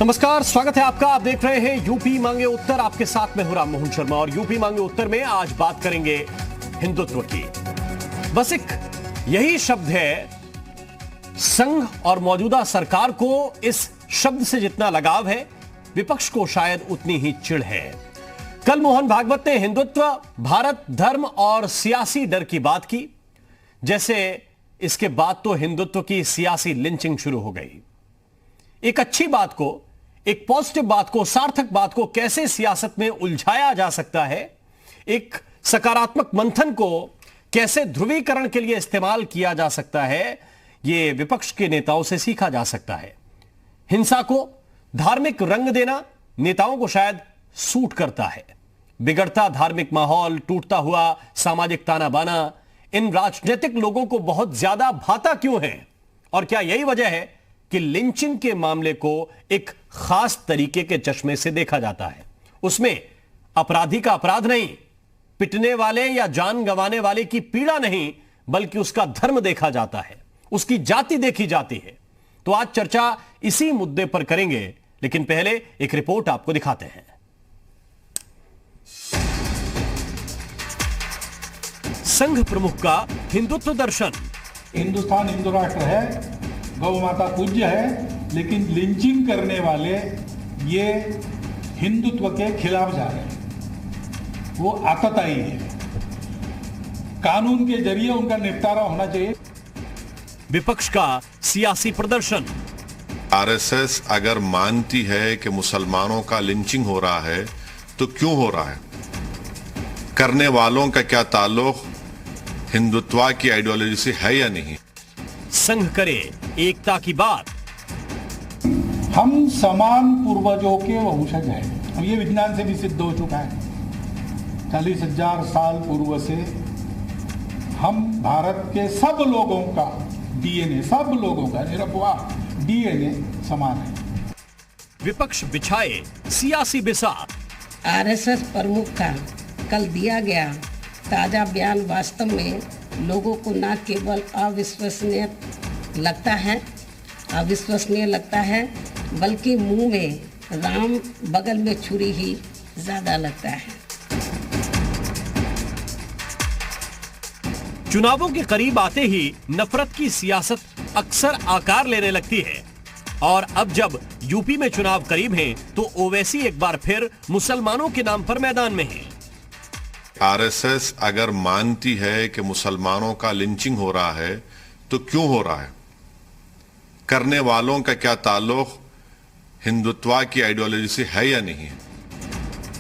नमस्कार, स्वागत है आपका। आप देख रहे हैं यूपी मांगे उत्तर। आपके साथ में हूं राम मोहन शर्मा और यूपी मांगे उत्तर में आज बात करेंगे हिंदुत्व की। बस एक यही शब्द है, संघ और मौजूदा सरकार को इस शब्द से जितना लगाव है, विपक्ष को शायद उतनी ही चिढ़ है। कल मोहन भागवत ने हिंदुत्व, भारत, धर्म और सियासी डर की बात की, जैसे इसके बाद तो हिंदुत्व की सियासी लिंचिंग शुरू हो गई। एक अच्छी बात को, एक पॉजिटिव बात को, सार्थक बात को कैसे सियासत में उलझाया जा सकता है, एक सकारात्मक मंथन को कैसे ध्रुवीकरण के लिए इस्तेमाल किया जा सकता है, यह विपक्ष के नेताओं से सीखा जा सकता है। हिंसा को धार्मिक रंग देना नेताओं को शायद सूट करता है। बिगड़ता धार्मिक माहौल, टूटता हुआ सामाजिक ताना बाना इन राजनीतिक लोगों को बहुत ज्यादा भाता क्यों है? और क्या यही वजह है कि लिंचिंग के मामले को एक खास तरीके के चश्मे से देखा जाता है? उसमें अपराधी का अपराध नहीं, पिटने वाले या जान गंवाने वाले की पीड़ा नहीं, बल्कि उसका धर्म देखा जाता है, उसकी जाति देखी जाती है। तो आज चर्चा इसी मुद्दे पर करेंगे, लेकिन पहले एक रिपोर्ट आपको दिखाते हैं। संघ प्रमुख का हिंदुत्व दर्शन। हिंदुस्तान हिंदू राष्ट्र है, गौ माता पूज्य है, लेकिन लिंचिंग करने वाले ये हिंदुत्व के खिलाफ जा रहे हैं। वो आतताई है, कानून के जरिए उनका निपटारा होना चाहिए। विपक्ष का सियासी प्रदर्शन। आरएसएस अगर मानती है कि मुसलमानों का लिंचिंग हो रहा है तो क्यों हो रहा है? करने वालों का क्या ताल्लुक हिंदुत्व की आइडियोलॉजी से है या नहीं? संघ करे एकता की बात। हम समान पूर्वजों के वंशज हैं। अब ये विज्ञान से भी सिद्ध हो चुका है। 40,000 साल पूर्व से हम भारत के सब लोगों का डीएनए, सब लोगों का निरपवाह डीएनए समान है। विपक्ष बिछाए सियासी बिसात। आरएसएस प्रमुख का कल दिया गया ताजा बयान वास्तव में लोगों को न केवल अविश्वसनीय लगता है, बल्कि मुंह में राम बगल में छुरी ही ज्यादा लगता है। चुनावों के करीब आते ही नफरत की सियासत अक्सर आकार लेने लगती है, और अब जब यूपी में चुनाव करीब हैं, तो ओवैसी एक बार फिर मुसलमानों के नाम पर मैदान में है। आरएसएस अगर मानती है कि मुसलमानों का लिंचिंग हो रहा है तो क्यों हो रहा है? करने वालों का क्या ताल्लुक हिंदुत्व की आइडियोलॉजी से है या नहीं?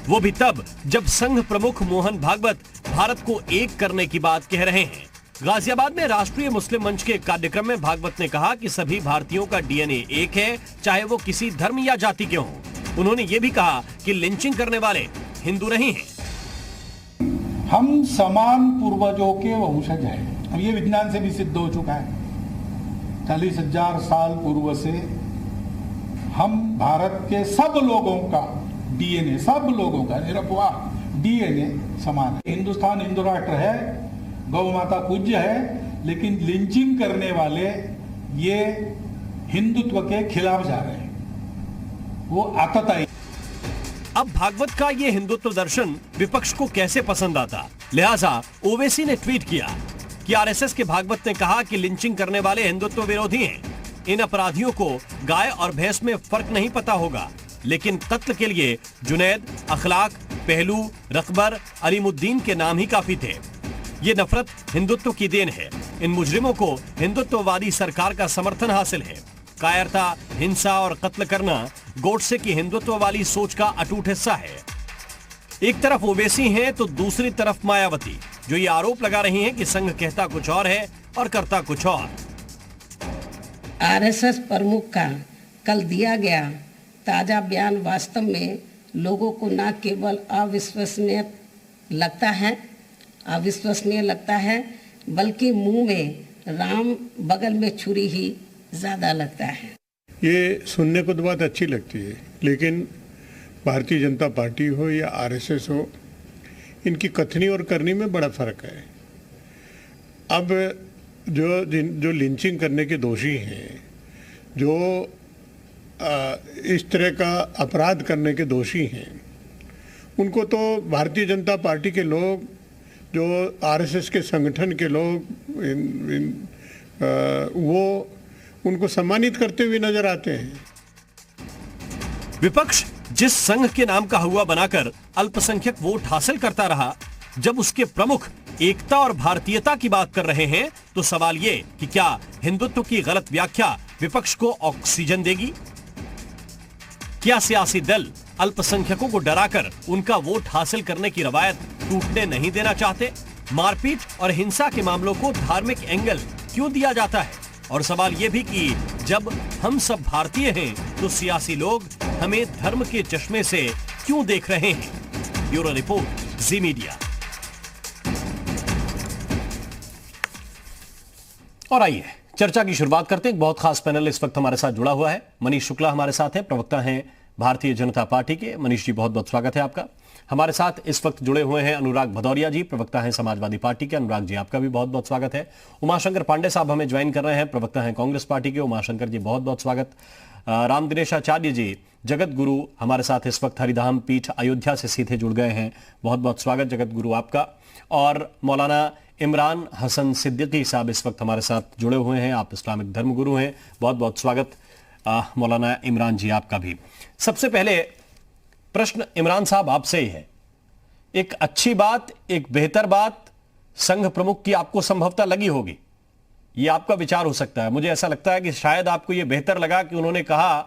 वो भी तब जब संघ प्रमुख मोहन भागवत भारत को एक करने की बात कह रहे हैं। गाजियाबाद में राष्ट्रीय मुस्लिम मंच के कार्यक्रम में भागवत ने कहा कि सभी भारतीयों का डीएनए एक है, चाहे वो किसी धर्म या जाति के हों। उन्होंने ये भी कहा कि लिंचिंग करने वाले हिंदू नहीं हैं। हम समान पूर्वजों के वंशज हैं। अब ये विज्ञान से भी सिद्ध हो चुका है। 40,000 साल पूर्व से हम भारत के सब लोगों का डीएनए, सब लोगों का निरपवाह डीएनए समान है। हिंदुस्तान हिंदू राष्ट्र है, गौ माता पूज्य है, लेकिन लिंचिंग करने वाले ये हिंदुत्व के खिलाफ जा रहे हैं। वो आतताई। अब भागवत का ये हिंदुत्व दर्शन विपक्ष को कैसे पसंद आता? लिहाजा ओवैसी ने ट्वीट किया कि आरएसएस के भागवत ने कहा कि लिंचिंग करने वाले हिंदुत्व विरोधी हैं। इन अपराधियों को गाय और भैंस में फर्क नहीं पता होगा, लेकिन कत्ल के लिए जुनैद, अखलाक, पहलू, रकबर, अलीमुद्दीन के नाम ही काफी थे। ये नफरत हिंदुत्व की देन है। इन मुजरिमों को हिंदुत्ववादी सरकार का समर्थन हासिल है। कायरता, हिंसा और कत्ल करना गोडसे की हिंदुत्व वाली सोच का अटूट हिस्सा है। एक तरफ ओवैसी हैं तो दूसरी तरफ मायावती, जो ये आरोप लगा रही हैं कि संघ कहता कुछ और है और करता कुछ और। आरएसएस प्रमुख का कल दिया गया ताजा बयान वास्तव में लोगों को न केवल अविश्वसनीय लगता है, बल्कि मुंह में राम बगल में छुरी ही ज्यादा लगता है। ये सुनने को तो बात अच्छी लगती है, लेकिन भारतीय जनता पार्टी हो या आरएसएस हो, इनकी कथनी और करनी में बड़ा फर्क है। अब जो लिंचिंग करने के दोषी हैं, जो इस तरह का अपराध करने के दोषी हैं उनको तो भारतीय जनता पार्टी के लोग, जो आरएसएस के संगठन के लोग, वो उनको सम्मानित करते हुए नजर आते हैं। विपक्ष जिस संघ के नाम का हुआ बनाकर अल्पसंख्यक वोट हासिल करता रहा, जब उसके प्रमुख एकता और भारतीयता की बात कर रहे हैं तो सवाल ये कि क्या हिंदुत्व की गलत व्याख्या विपक्ष को ऑक्सीजन देगी? क्या सियासी दल अल्पसंख्यकों को डराकर उनका वोट हासिल करने की रवायत टूटने नहीं देना चाहते? मारपीट और हिंसा के मामलों को धार्मिक एंगल क्यों दिया जाता है? और सवाल यह भी कि जब हम सब भारतीय हैं तो सियासी लोग हमें धर्म के चश्मे से क्यों देख रहे हैं? ब्यूरो रिपोर्ट, जी मीडिया। और आइए चर्चा की शुरुआत करते हैं। एक बहुत खास पैनल इस वक्त हमारे साथ जुड़ा हुआ है। मनीष शुक्ला हमारे साथ हैं, प्रवक्ता हैं भारतीय जनता पार्टी के। मनीष जी, बहुत बहुत स्वागत है आपका। हमारे साथ इस वक्त जुड़े हुए हैं अनुराग भदौरिया जी, प्रवक्ता हैं समाजवादी पार्टी के। अनुराग जी, आपका भी बहुत बहुत स्वागत है। उमाशंकर पांडे साहब हमें ज्वाइन कर रहे हैं, प्रवक्ता हैं कांग्रेस पार्टी के। उमाशंकर जी, बहुत बहुत स्वागत। राम दिनेशाचार्य जी, जगत गुरु, हमारे साथ इस वक्त हरिधाम पीठ अयोध्या से सीधे जुड़ गए हैं। बहुत बहुत स्वागत जगत गुरु आपका। और मौलाना इमरान हसन सिद्दीकी साहब इस वक्त हमारे साथ जुड़े हुए हैं। आप इस्लामिक धर्मगुरु हैं, बहुत बहुत स्वागत मौलाना इमरान जी आपका भी। सबसे पहले प्रश्न इमरान साहब आपसे ही है। एक अच्छी बात, एक बेहतर बात संघ प्रमुख की आपको संभवतः लगी होगी, यह आपका विचार हो सकता है। मुझे ऐसा लगता है कि शायद आपको यह बेहतर लगा कि उन्होंने कहा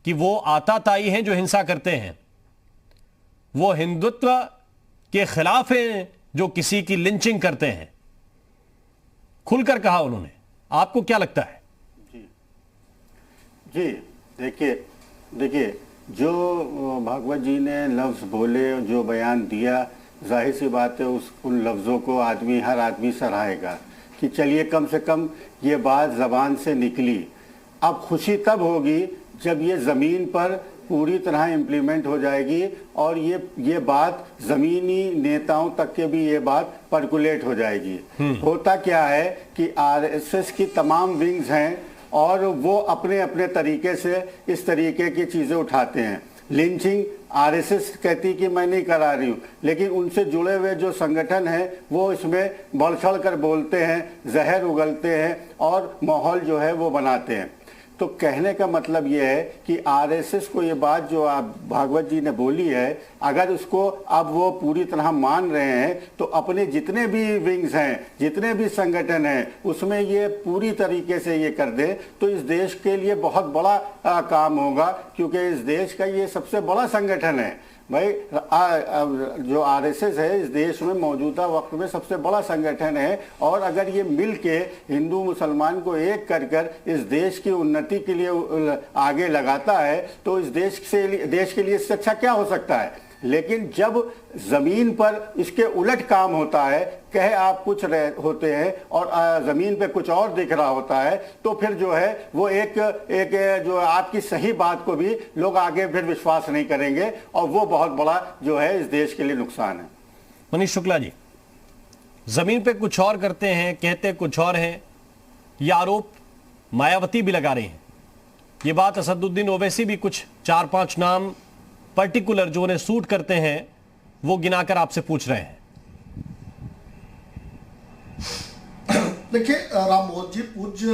कि वो आताताई हैं जो हिंसा करते हैं, वो हिंदुत्व के खिलाफ हैं जो किसी की लिंचिंग करते हैं। खुलकर कहा उन्होंने। आपको क्या लगता है? जी देखिए जो भागवत जी ने लफ्ज़ बोले, जो बयान दिया, जाहिर सी बात है उन लफ्ज़ों को हर आदमी सराहेगा कि चलिए कम से कम ये बात ज़बान से निकली। अब खुशी तब होगी जब ये ज़मीन पर पूरी तरह इम्प्लीमेंट हो जाएगी और ये बात ज़मीनी नेताओं तक के भी ये बात पर्कुलेट हो जाएगी। होता क्या है कि आरएसएस की तमाम विंग्स हैं और वो अपने अपने तरीके से इस तरीके की चीज़ें उठाते हैं। लिंचिंग आरएसएस कहती कि मैं नहीं करा रही हूँ, लेकिन उनसे जुड़े हुए जो संगठन हैं वो इसमें बढ़ चढ़ कर बोलते हैं, जहर उगलते हैं और माहौल जो है वो बनाते हैं। तो कहने का मतलब ये है कि आरएसएस को ये बात जो आप भागवत जी ने बोली है, अगर उसको अब वो पूरी तरह मान रहे हैं तो अपने जितने भी विंग्स हैं, जितने भी संगठन हैं, उसमें ये पूरी तरीके से ये कर दें तो इस देश के लिए बहुत बड़ा काम होगा, क्योंकि इस देश का ये सबसे बड़ा संगठन है। भाई जो आरएसएस है इस देश में मौजूदा वक्त में सबसे बड़ा संगठन है और अगर ये मिल के हिंदू मुसलमान को एक कर इस देश की उन्नति के लिए आगे लगाता है तो इस देश के लिए इससे अच्छा क्या हो सकता है। लेकिन जब जमीन पर इसके उलट काम होता है, कहे आप कुछ होते हैं और जमीन पे कुछ और दिख रहा होता है, तो फिर जो है वो एक जो आपकी सही बात को भी लोग आगे फिर विश्वास नहीं करेंगे और वो बहुत बड़ा जो है इस देश के लिए नुकसान है। मनीष शुक्ला जी, जमीन पे कुछ और करते हैं, कहते कुछ और हैं, यह आरोप मायावती भी लगा रही हैं। ये बात असदुद्दीन ओवैसी भी कुछ 4-5 नाम पर्टिकुलर जो उन्हें सूट करते हैं वो गिनाकर आपसे पूछ रहे हैं। देखिए राम मोहन जी, पूज्य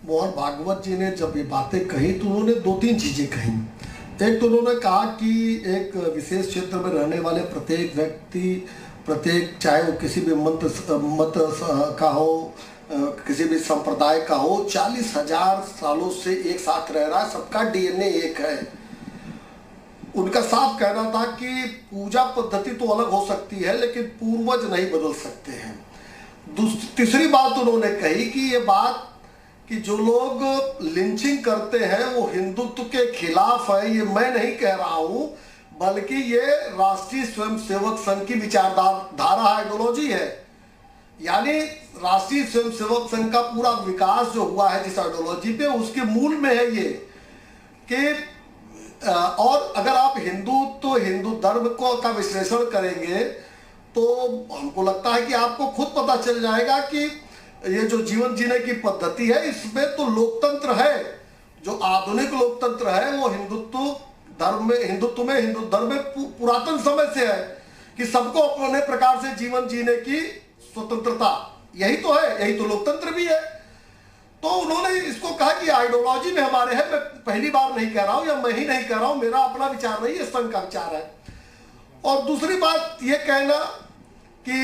मोहन भागवत जी ने जब ये बातें कही तो उन्होंने 2-3 चीजें कही। एक तो उन्होंने कहा कि एक विशेष क्षेत्र में रहने वाले प्रत्येक व्यक्ति, चाहे वो किसी भी मत का हो, किसी भी संप्रदाय का हो, 40,000 सालों से एक साथ रह रहा है, सबका डीएनए एक है। उनका साफ कहना था कि पूजा पद्धति तो अलग हो सकती है लेकिन पूर्वज नहीं बदल सकते हैं। तीसरी बात उन्होंने कही कि ये बात कि जो लोग लिंचिंग करते हैं वो हिंदुत्व के खिलाफ है, ये मैं नहीं कह रहा हूं, बल्कि ये राष्ट्रीय स्वयंसेवक संघ की विचारधारा आइडियोलॉजी है। यानी राष्ट्रीय स्वयंसेवक संघ का पूरा विकास जो हुआ है जिस आइडियोलॉजी पे, उसके मूल में है ये कि और अगर आप हिंदू धर्म का विश्लेषण करेंगे तो हमको लगता है कि आपको खुद पता चल जाएगा कि ये जो जीवन जीने की पद्धति है इसमें तो लोकतंत्र है। जो आधुनिक लोकतंत्र है वो हिंदू धर्म में पुरातन समय से है कि सबको अपने प्रकार से जीवन जीने की स्वतंत्रता, यही तो है, यही तो लोकतंत्र भी है। तो उन्होंने इसको कहा कि आइडियोलॉजी में हमारे है। मैं पहली बार नहीं कह रहा हूं, या मैं ही नहीं कह रहा हूं, मेरा अपना विचार नहीं है, संघ का विचार है। और दूसरी बात ये कहना कि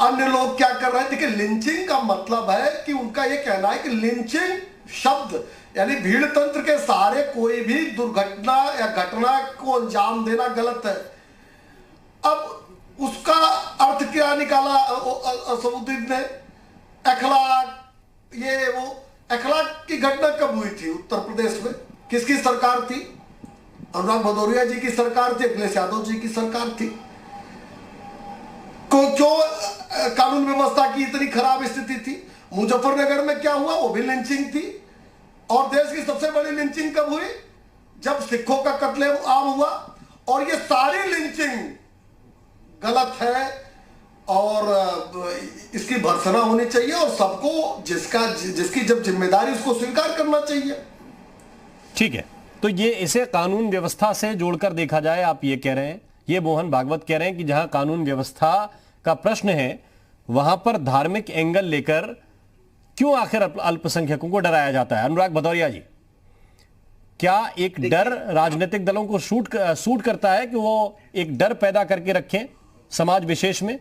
अन्य लोग क्या कर रहे हैं, देखिए लिंचिंग का मतलब है कि उनका ये कहना है कि लिंचिंग शब्द यानी भीड़ तंत्र के सहारे कोई भी दुर्घटना या घटना को अंजाम देना गलत है। अब उसका अर्थ क्या निकाला असदुद्दीन ने? अखलाक, ये वो अखलाक की घटना कब हुई थी उत्तर प्रदेश में? किसकी सरकार थी? अनुराग भदौरिया जी की सरकार थी, अखिलेश यादव जी की सरकार थी। क्यों कानून व्यवस्था की इतनी खराब स्थिति थी? मुजफ्फरनगर में क्या हुआ? वो भी लिंचिंग थी। और देश की सबसे बड़ी लिंचिंग कब हुई? जब सिखों का कत्लेआम हुआ। और ये सारी लिंचिंग गलत है और इसकी भर्त्सना होनी चाहिए और सबको जिसकी जब जिम्मेदारी उसको स्वीकार करना चाहिए। ठीक है, तो ये इसे कानून व्यवस्था से जोड़कर देखा जाए, आप ये कह रहे हैं, ये मोहन भागवत कह रहे हैं कि जहां कानून व्यवस्था का प्रश्न है वहां पर धार्मिक एंगल लेकर क्यों आखिर अल्पसंख्यकों को डराया जाता है? अनुराग भदौरिया जी, क्या एक डर राजनीतिक दलों को सूट करता है कि वो एक डर पैदा करके रखें समाज विशेष में?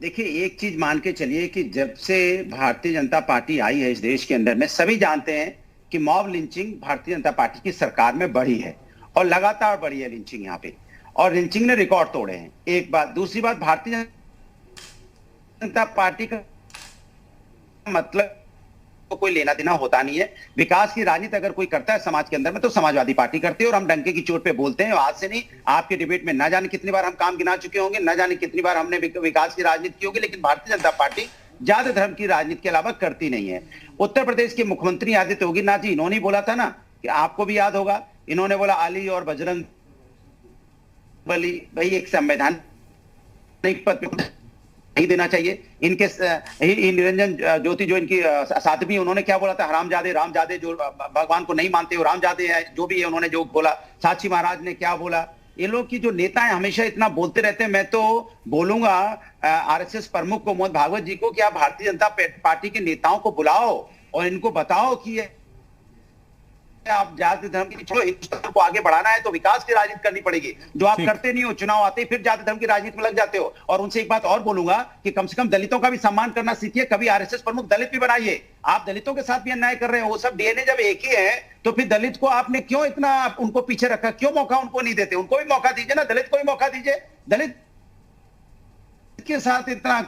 देखिए, एक चीज मान के चलिए कि जब से भारतीय जनता पार्टी आई है इस देश के अंदर में, सभी जानते हैं कि mob lynching Bharatiya Janata party की सरकार में बढ़ी है और लगातार बढ़ी है लिंचिंग यहाँ पे, और लिंचिंग ने रिकॉर्ड तोड़े हैं। एक बात। दूसरी बात, भारतीय जनता पार्टी का मतलब तो कोई लेना देना होता नहीं है। विकास की राजनीति अगर कोई करता है समाज के अंदर में तो समाजवादी पार्टी करती है, और हम डंके की चोट पे बोलते हैं। आज से नहीं, आपके डिबेट में ना जाने कितनी बार हम काम गिना चुके होंगे, ना जाने कितनी बार हमने विकास की राजनीति की होगी, लेकिन भारतीय जनता पार्टी जाति धर्म की राजनीति के अलावा करती नहीं है। उत्तर प्रदेश के मुख्यमंत्री आदित्य योगीनाथ जी, इन्होंने बोला था ना कि आपको भी याद होगा, इन्होंने बोला अली और बजरंग बली भाई एक संवैधानिक पद नहीं देना चाहिए। इनके निरंजन ज्योति जो इनकी साध्वी, उन्होंने क्या बोला था? हरामजादे, रामजादे, जो भगवान को नहीं मानते हो रामजादे हैं, जो भी है उन्होंने जो बोला। साक्षी महाराज ने क्या बोला? ये लोग की जो नेता है हमेशा इतना बोलते रहते हैं। मैं तो बोलूंगा आरएसएस प्रमुख को, मोहन भागवत जी को, कि आप भारतीय जनता पार्टी के नेताओं को बुलाओ और इनको बताओ कि आप जाति धर्म की छोड़ो, हिंदुस्तान को आगे बढ़ाना है तो विकास की राजनीति करनी पड़ेगी, जो आप करते नहीं हो। चुनाव आते ही फिर जाति धर्म की राजनीति में लग जाते हो। और उनसे एक बात और बोलूंगा कि कम से कम दलितों का भी सम्मान करना सीखिए। कभी आरएसएस प्रमुख दलित भी बनाइए। आप दलितों के साथ भी अन्याय कर रहे हो। वो सब डीएनए जब एक ही है तो फिर दलित को आपने क्यों इतना उनको पीछे रखा? क्यों मौका उनको नहीं देते? उनको भी मौका दीजिए ना, दलित को भी मौका दीजिए। दलित के साथ इतना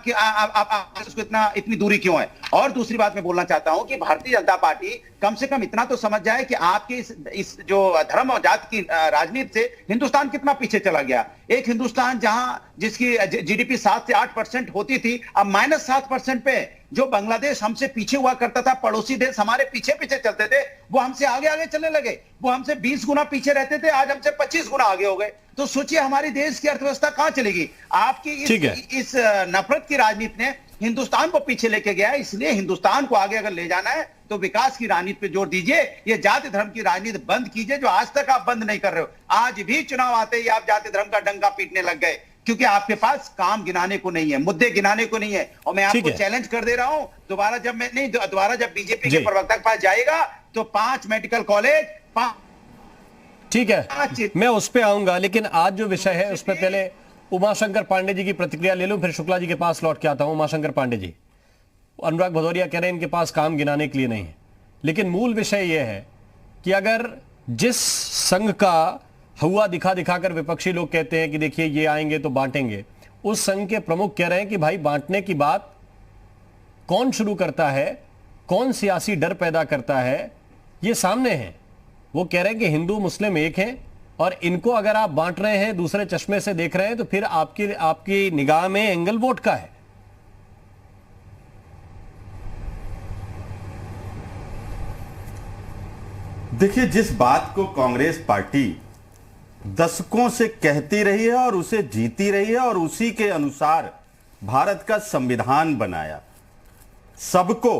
उसको इतनी दूरी क्यों है? और दूसरी बात मैं बोलना चाहता हूं कि भारतीय जनता पार्टी कम से कम इतना तो समझ जाए कि आपके इस जो धर्म और जाति की राजनीति से हिंदुस्तान कितना पीछे चला गया। एक हिंदुस्तान जहां जिसकी जीडीपी 7 से 8% होती थी, अब -7% पे। जो बांग्लादेश हमसे पीछे हुआ करता था, पड़ोसी देश हमारे पीछे पीछे चलते थे, वो हमसे आगे आगे चलने लगे। वो हमसे 20 गुना पीछे रहते थे, आज हमसे 25 गुना आगे हो गए। तो सोचिए हमारी देश की अर्थव्यवस्था कहां चलेगी? आपकी इस नफरत की राजनीति ने हिंदुस्तान को पीछे लेके गया है। इसलिए हिंदुस्तान को आगे अगर ले जाना है तो विकास की राजनीति पे जोर दीजिए। ये जाति धर्म की राजनीति बंद कीजिए, जो आज तक आप बंद नहीं कर रहे हो। आज भी चुनाव आते ही आप जाति धर्म का डंका पीटने लग गए, क्योंकि आपके पास काम गिनाने को नहीं है, मुद्दे गिनाने को नहीं है। और मैं आपको चैलेंज कर दे रहा हूं, दोबारा जब बीजेपी के प्रवक्ता के पास जाएगा तो 5 मेडिकल कॉलेज, ठीक है, मैं उस पर आऊंगा। लेकिन आज जो विषय है उस पर पहले उमाशंकर पांडे जी की प्रतिक्रिया ले लूं, फिर शुक्ला जी के पास लौट के आता हूं। उमाशंकर पांडे जी, अनुराग भदौरिया कह रहे हैं इनके पास काम गिनाने के लिए नहीं है, लेकिन मूल विषय यह है कि अगर जिस संघ का हुआ दिखा दिखाकर विपक्षी लोग कहते हैं कि देखिए ये आएंगे तो बांटेंगे, उस संघ के प्रमुख कह रहे हैं कि भाई बांटने की बात कौन शुरू करता है, कौन सियासी डर पैदा करता है, ये सामने है। वो कह रहे हैं कि हिंदू मुस्लिम एक हैं और इनको अगर आप बांट रहे हैं, दूसरे चश्मे से देख रहे हैं, तो फिर आपकी निगाह में एंगल वोट का है। देखिए, जिस बात को कांग्रेस पार्टी दशकों से कहती रही है और उसे जीती रही है और उसी के अनुसार भारत का संविधान बनाया, सबको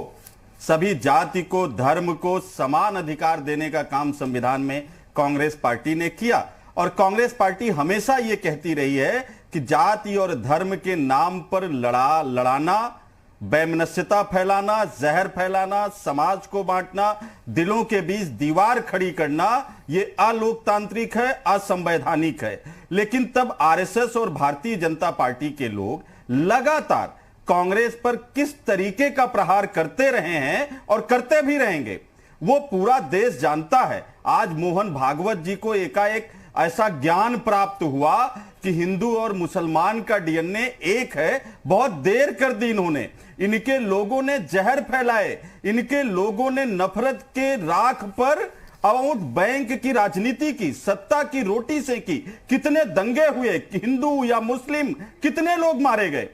सभी जाति को, धर्म को समान अधिकार देने का काम संविधान में कांग्रेस पार्टी ने किया। और कांग्रेस पार्टी हमेशा ये कहती रही है कि जाति और धर्म के नाम पर लड़ाना, वैमनस्यता फैलाना, जहर फैलाना, समाज को बांटना, दिलों के बीच दीवार खड़ी करना, यह अलोकतांत्रिक है, असंवैधानिक है। लेकिन तब आरएसएस और भारतीय जनता पार्टी के लोग लगातार कांग्रेस पर किस तरीके का प्रहार करते रहे हैं और करते भी रहेंगे, वो पूरा देश जानता है। आज मोहन भागवत जी को एकाएक ऐसा ज्ञान प्राप्त हुआ कि हिंदू और मुसलमान का डीएनए एक है। बहुत देर कर दी इन्होंने, इनके लोगों ने जहर फैलाए, इनके लोगों ने नफरत के राख पर वोट बैंक की राजनीति की, सत्ता की रोटी से की। कितने दंगे हुए, हिंदू या मुस्लिम, कितने लोग मारे गए।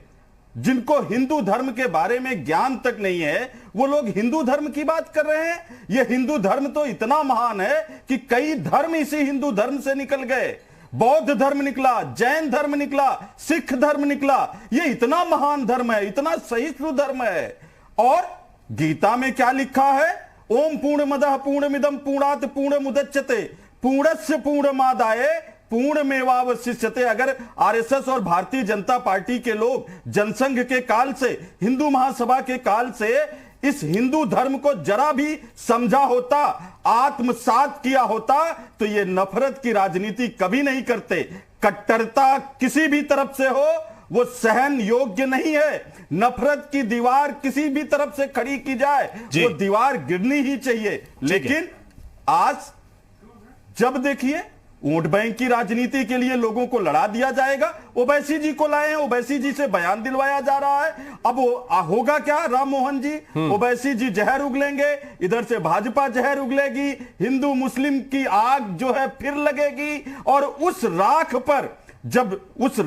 जिनको हिंदू धर्म के बारे में ज्ञान तक नहीं है, वो लोग हिंदू धर्म की बात कर रहे हैं। ये हिंदू धर्म तो इतना महान है कि कई धर्म इसी हिंदू धर्म से निकल गए। बौद्ध धर्म निकला, जैन धर्म निकला, सिख धर्म निकला। ये इतना महान धर्म है, इतना सहिष्णु धर्म है। और गीता में क्या लिखा है? ओम पूर्णमदः पूर्णमिदं पूर्णात् पूर्णमुदच्यते पूर्णस्य पूर्णमादाय पूर्णमेवावशिष्यते। अगर आरएसएस और भारतीय जनता पार्टी के लोग जनसंघ के काल से, हिंदू महासभा के काल से इस हिंदू धर्म को जरा भी समझा होता, आत्मसात किया होता, तो ये नफरत की राजनीति कभी नहीं करते। कट्टरता किसी भी तरफ से हो, वो सहन योग्य नहीं है। नफरत की दीवार किसी भी तरफ से खड़ी की जाए, वो दीवार गिरनी ही चाहिए। लेकिन आज जब देखिए वोट बैंक की राजनीति के लिए लोगों को लड़ा दिया जाएगा। ओवैसी जी को लाए हैं, ओवैसी जी से बयान दिलवाया जा रहा है। अब होगा क्या? राम मोहन जी, ओवैसी जी जहर उगलेंगे, इधर से भाजपा जहर उगलेगी, हिंदू मुस्लिम की आग जो है फिर लगेगी। और उस राख पर, जब उस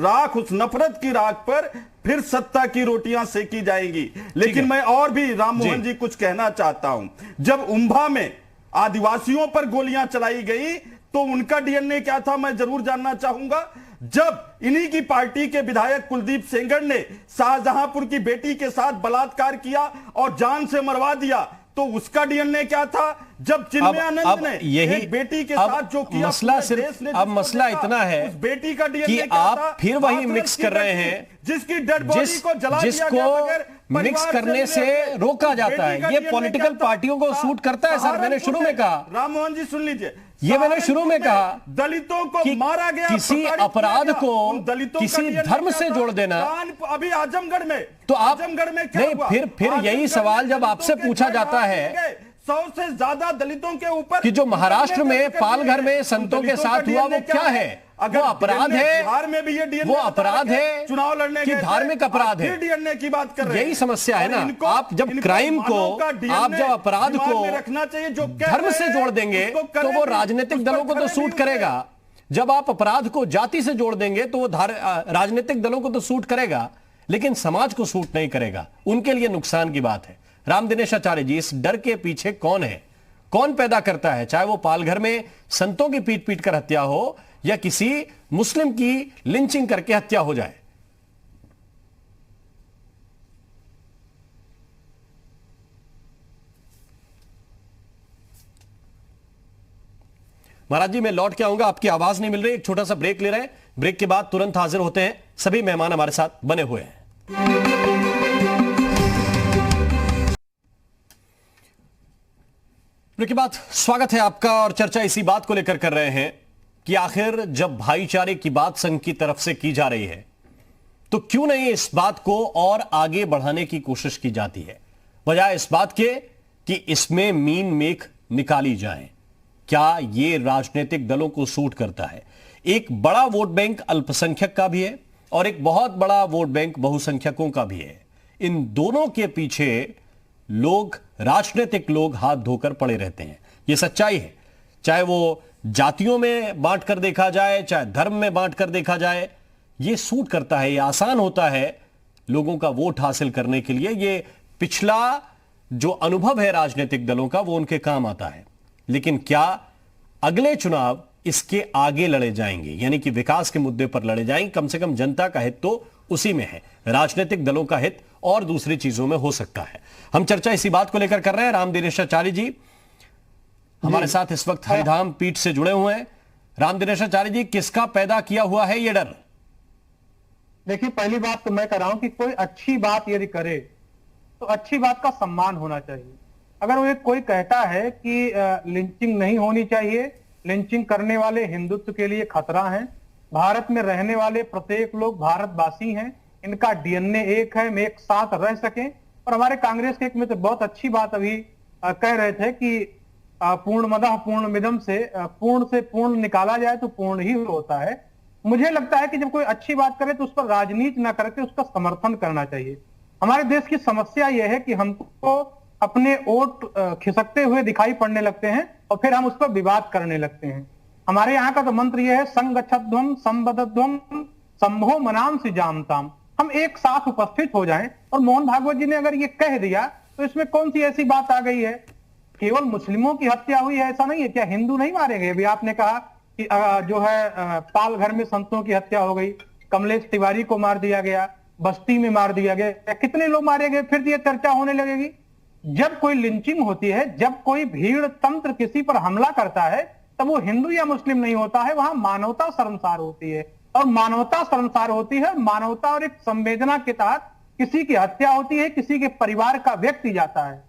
नफरत की राख पर फिर सत्ता की रोटियां सेकी जाएंगी। लेकिन मैं और भी राम मोहन जी कुछ कहना चाहता हूं। जब उम्भा में आदिवासियों पर गोलियां चलाई गई तो उनका डीएनए क्या था, मैं जरूर जानना चाहूंगा। जब इन्हीं की पार्टी के विधायक कुलदीप सेंगर ने शाहजहांपुर की बेटी के साथ बलात्कार किया और जान से मरवा दिया, तो उसका डीएनए क्या था? जब चिन्मयानंद ने एक बेटी के साथ जो किया, मसला सिर्फ अब मसला इतना है उस बेटी का डीएनए कि आप फिर वही मिक्स कर रहे हैं जिसकी डेड बॉडी को जला दिया गया बगैर मिक्स करने से रोका जाता है। ये पॉलिटिकल पार्टियों को सूट करता है सर। मैंने शुरू में कहा, राम मोहन जी सुन लीजिए, ये मैंने शुरू में कहा, दलितों को मारा गया, किसी अपराध को किसी धर्म से जोड़ देना। अभी आजमगढ़ में, तो आप आजमगढ़ में क्या नहीं, हुआ? फिर यही सवाल जब आपसे पूछा जाता है 100 से ज्यादा दलितों के ऊपर कि जो महाराष्ट्र में पालघर में संतों के साथ हुआ वो क्या है? वो अपराध है, बिहार में भी ये वो अपराध है, चुनाव लड़ने की धार्मिक अपराध है। डीएनए की बात कर रहे हैं। यही समस्या है ना। आप जब क्राइम को, आप जब अपराध को रखना चाहिए, जो धर्म से जोड़ देंगे तो वो राजनीतिक दलों को तो सूट करेगा। जब आप अपराध को जाति से जोड़ देंगे तो वो राजनीतिक दलों को तो सूट करेगा, लेकिन समाज को सूट नहीं करेगा। उनके लिए नुकसान की बात है। राम दिनेश आचार्य जी, इस डर के पीछे कौन है, कौन पैदा करता है? चाहे वो पालघर में संतों की पीट पीट कर हत्या हो या किसी मुस्लिम की लिंचिंग करके हत्या हो जाए। महाराज जी, मैं लौट के आऊंगा, आपकी आवाज नहीं मिल रही। एक छोटा सा ब्रेक ले रहे हैं, ब्रेक के बाद तुरंत हाजिर होते हैं। सभी मेहमान हमारे साथ बने हुए हैं। ब्रेक के बाद स्वागत है आपका, और चर्चा इसी बात को लेकर कर रहे हैं कि आखिर जब भाईचारे की बात संघ की तरफ से की जा रही है तो क्यों नहीं इस बात को और आगे बढ़ाने की कोशिश की जाती है, बजाय इस बात के कि इसमें मीन मेख निकाली जाए। क्या ये राजनीतिक दलों को सूट करता है? एक बड़ा वोट बैंक अल्पसंख्यक का भी है और एक बहुत बड़ा वोट बैंक बहुसंख्यकों का भी है। इन दोनों के पीछे लोग, राजनीतिक लोग हाथ धोकर पड़े रहते हैं। यह सच्चाई है। चाहे वो जातियों में बांट कर देखा जाए, चाहे धर्म में बांट कर देखा जाए, यह सूट करता है, यह आसान होता है लोगों का वोट हासिल करने के लिए। यह पिछला जो अनुभव है राजनीतिक दलों का वो उनके काम आता है। लेकिन क्या अगले चुनाव इसके आगे लड़े जाएंगे, यानी कि विकास के मुद्दे पर लड़े जाएंगे? कम से कम जनता का हित तो उसी में है, राजनीतिक दलों का हित और दूसरी चीजों में हो सकता है। हम चर्चा इसी बात को लेकर कर रहे हैं। राम दिनेशाचार्य जी हमारे साथ इस वक्त हरिधाम पीठ से जुड़े हुए हैं। राम दिनेशाचार्य जी, किसका पैदा किया हुआ है ये डर? देखिए, पहली बात तो मैं कह रहा हूं कि कोई अच्छी बात यदि करे तो अच्छी बात का सम्मान होना चाहिए। अगर वो कोई कहता है कि लिंचिंग नहीं होनी चाहिए, लिंचिंग करने वाले हिंदुत्व के लिए खतरा हैं, भारत में रहने वाले प्रत्येक लोग भारतवासी हैं, इनका डीएनए एक है, हम एक साथ रह सकें। और हमारे कांग्रेस के एक मित्र बहुत अच्छी बात अभी कह रहे थे कि पूर्णमदः पूर्णमिदं से पूर्ण निकाला जाए तो पूर्ण ही होता है। मुझे लगता है कि जब कोई अच्छी बात करे तो उस पर राजनीति ना करके उसका समर्थन करना चाहिए। हमारे देश की समस्या यह है कि हमको अपने वोट खिसकते हुए दिखाई पड़ने लगते हैं और फिर हम उस पर विवाद करने लगते हैं। हमारे यहाँ का तो मंत्र यह है, संगच्छध्वम संबद्धध्वम संभो मनाम सी जानताम। हम एक साथ उपस्थित हो जाएं। और मोहन भागवत जी ने अगर ये कह दिया तो इसमें कौन सी ऐसी बात आ गई है? केवल मुस्लिमों की हत्या हुई है ऐसा नहीं है। क्या हिंदू नहीं मारे गए? अभी आपने कहा कि जो है पालघर में संतों की हत्या हो गई, कमलेश तिवारी को मार दिया गया, बस्ती में मार दिया गया, कितने लोग मारे गए? फिर ये चर्चा होने लगेगी। जब कोई लिंचिंग होती है, जब कोई भीड़ तंत्र किसी पर हमला करता है, तब वो हिंदू या मुस्लिम नहीं होता है, वहां मानवता शर्मसार होती है। और मानवता शर्मसार होती है, मानवता और एक संवेदना के तहत किसी की हत्या होती है, किसी के परिवार का व्यक्ति जाता है।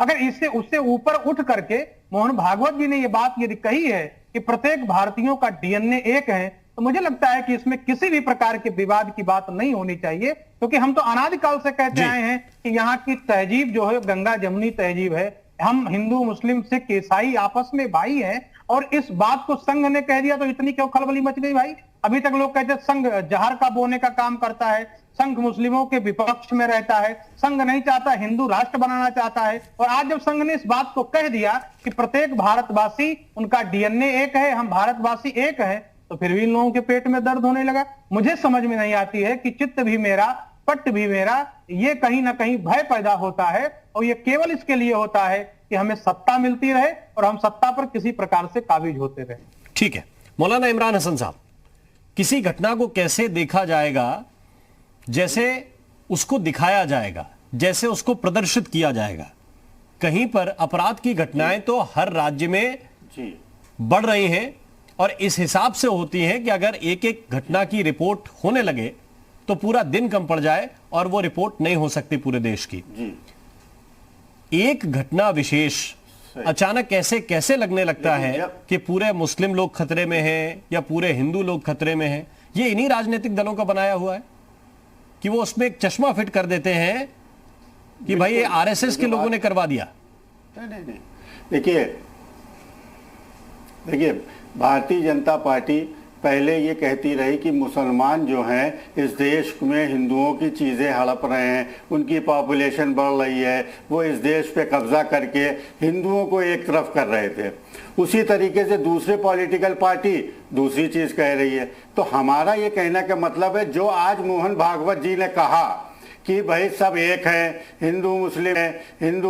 अगर इससे उससे ऊपर उठ करके मोहन भागवत जी ने ये बात यदि कही है कि प्रत्येक भारतीयों का डीएनए एक है, तो मुझे लगता है कि इसमें किसी भी प्रकार के विवाद की बात नहीं होनी चाहिए। क्योंकि हम तो अनादिकाल से कहते आए हैं कि यहाँ की तहजीब जो है गंगा जमुनी तहजीब है। हम हिंदू मुस्लिम सिख ईसाई आपस में भाई हैं। और इस बात को संघ ने कह दिया तो इतनी क्यों खलबली मच गई भाई? अभी तक लोग कहते संघ जहर का बोने का काम करता है, संघ मुस्लिमों के विपक्ष में रहता है, संघ नहीं चाहता, हिंदू राष्ट्र बनाना चाहता है। और आज जब संघ ने इस बात को कह दिया कि प्रत्येक भारतवासी उनका डीएनए एक है, हम भारतवासी एक हैं, तो फिर भी इन लोगों के पेट में दर्द होने लगा। मुझे समझ में नहीं आती है कि चित्त भी मेरा पट भी मेरा, ये कहीं ना कहीं भय पैदा होता है। और ये केवल इसके लिए होता है कि हमें सत्ता मिलती रहे और हम सत्ता पर किसी प्रकार से काबिज होते रहे। ठीक है, मौलाना इमरान हसन साहब, किसी घटना को कैसे देखा जाएगा? जैसे उसको दिखाया जाएगा, जैसे उसको प्रदर्शित किया जाएगा। कहीं पर अपराध की घटनाएं तो हर राज्य में बढ़ रही हैं और इस हिसाब से होती हैं कि अगर एक एक घटना की रिपोर्ट होने लगे तो पूरा दिन कम पड़ जाए और वो रिपोर्ट नहीं हो सकती पूरे देश की। एक घटना विशेष अचानक कैसे लगने लगता है कि पूरे मुस्लिम लोग खतरे में हैं या पूरे हिंदू लोग खतरे में हैं? ये इन्हीं राजनीतिक दलों का बनाया हुआ है कि वो उसमें एक चश्मा फिट कर देते हैं कि भाई ये आरएसएस के लोगों ने करवा दिया। नहीं, देखिए भारतीय जनता पार्टी पहले ये कहती रही कि मुसलमान जो हैं इस देश में हिंदुओं की चीज़ें हड़प रहे हैं, उनकी पॉपुलेशन बढ़ रही है, वो इस देश पे कब्जा करके हिंदुओं को एक तरफ कर रहे थे। उसी तरीके से दूसरे पॉलिटिकल पार्टी दूसरी चीज़ कह रही है। तो हमारा ये कहने का मतलब है, जो आज मोहन भागवत जी ने कहा कि भाई सब एक हैं, हिंदू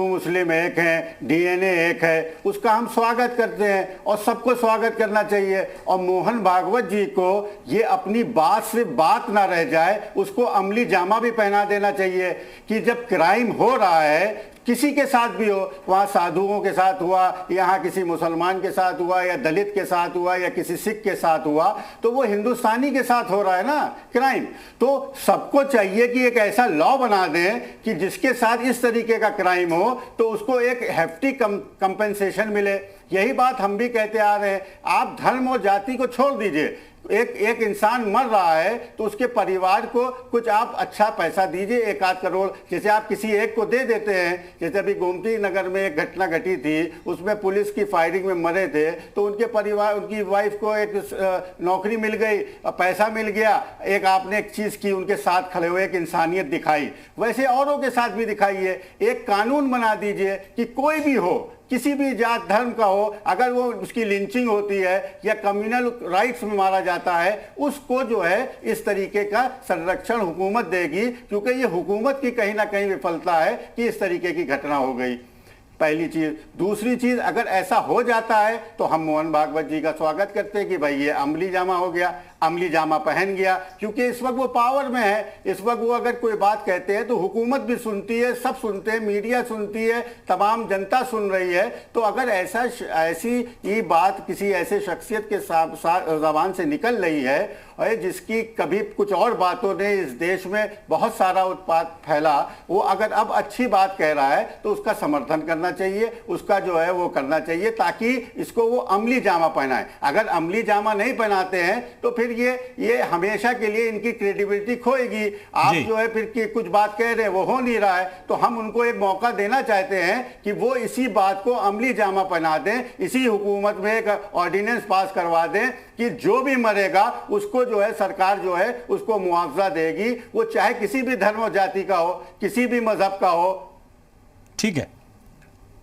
मुस्लिम एक हैं, डीएनए एक है, उसका हम स्वागत करते हैं और सबको स्वागत करना चाहिए। और मोहन भागवत जी को ये अपनी बात से बात ना रह जाए, उसको अमली जामा भी पहना देना चाहिए कि जब क्राइम हो रहा है किसी के साथ भी हो, वहाँ साधुओं के साथ हुआ, यहाँ किसी मुसलमान के साथ हुआ या दलित के साथ हुआ या किसी सिख के साथ हुआ, तो वो हिंदुस्तानी के साथ हो रहा है ना क्राइम। तो सबको चाहिए कि एक ऐसा लॉ बना दें कि जिसके साथ इस तरीके का क्राइम हो तो उसको एक हेफ्टी कंपेंसेशन मिले। यही बात हम भी कहते आ रहे हैं। आप धर्म और जाति को छोड़ दीजिए, एक इंसान मर रहा है तो उसके परिवार को कुछ आप अच्छा पैसा दीजिए, 1-8 करोड़, जैसे आप किसी एक को दे देते हैं। जैसे अभी गोमती नगर में एक घटना घटी थी, उसमें पुलिस की फायरिंग में मरे थे, तो उनके परिवार, उनकी वाइफ को एक नौकरी मिल गई, पैसा मिल गया, एक आपने एक चीज़ की, उनके साथ खड़े हुए एक इंसानियत दिखाई। वैसे औरों के साथ भी दिखाइए। एक कानून बना दीजिए कि कोई भी हो, किसी भी जात धर्म का हो, अगर वो उसकी लिंचिंग होती है या कम्युनल राइट्स में मारा जाता है, उसको जो है इस तरीके का संरक्षण हुकूमत देगी। क्योंकि ये हुकूमत की कहीं ना कहीं विफलता है कि इस तरीके की घटना हो गई। पहली चीज। दूसरी चीज, अगर ऐसा हो जाता है तो हम मोहन भागवत जी का स्वागत करते हैं कि भाई ये अमली जामा हो गया, अमली जामा पहन गया, क्योंकि इस वक्त वो पावर में है। इस वक्त वो अगर कोई बात कहते हैं तो हुकूमत भी सुनती है, सब सुनते हैं, मीडिया सुनती है, तमाम जनता सुन रही है। तो अगर ऐसी ये बात किसी ऐसे शख्सियत के ज़बान से निकल रही है और जिसकी कभी कुछ और बातों ने इस देश में बहुत सारा उत्पात फैला, वो अगर अब अच्छी बात कह रहा है तो उसका समर्थन करना चाहिए, उसका जो है वो करना चाहिए, ताकि इसको वो अमली जामा पहनाए। अगर अमली जामा नहीं पहनाते हैं तो फिर ये हमेशा के लिए इनकी क्रेडिबिलिटी खोएगी। आप जो है फिर की कुछ बात कह रहे हैं वो हो नहीं रहा है, तो हम उनको एक मौका देना चाहते हैं कि वो इसी बात को अमली जामा पहना दें, इसी हुकूमत में एक ऑर्डिनेंस पास करवा दें कि जो भी मरेगा उसको जो है सरकार जो है उसको मुआवजा देगी, वो चाहे किसी भी धर्म और जाति का हो, किसी भी मजहब का हो। ठीक है,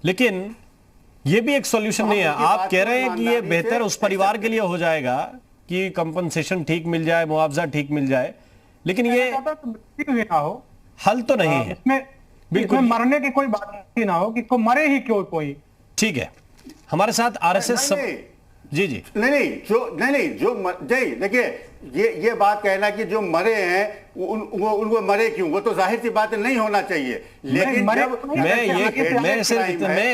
लेकिन ये भी एक सॉल्यूशन नहीं है। आप कह रहे हैं कि ये बेहतर उस परिवार के लिए हो जाएगा कि कंपनसेशन ठीक मिल जाए, मुआवजा ठीक मिल जाए, लेकिन ये ना हो, हल तो नहीं है। बिल्कुल मरने की कोई बात ही ना हो कि को मरे ही क्यों कोई। ठीक है, हमारे साथ आरएसएस जी देखिए ये बात कहना कि जो मरे हैं उनको मरे क्यों, वो तो जाहिर सी बात नहीं होना चाहिए। लेकिन मैं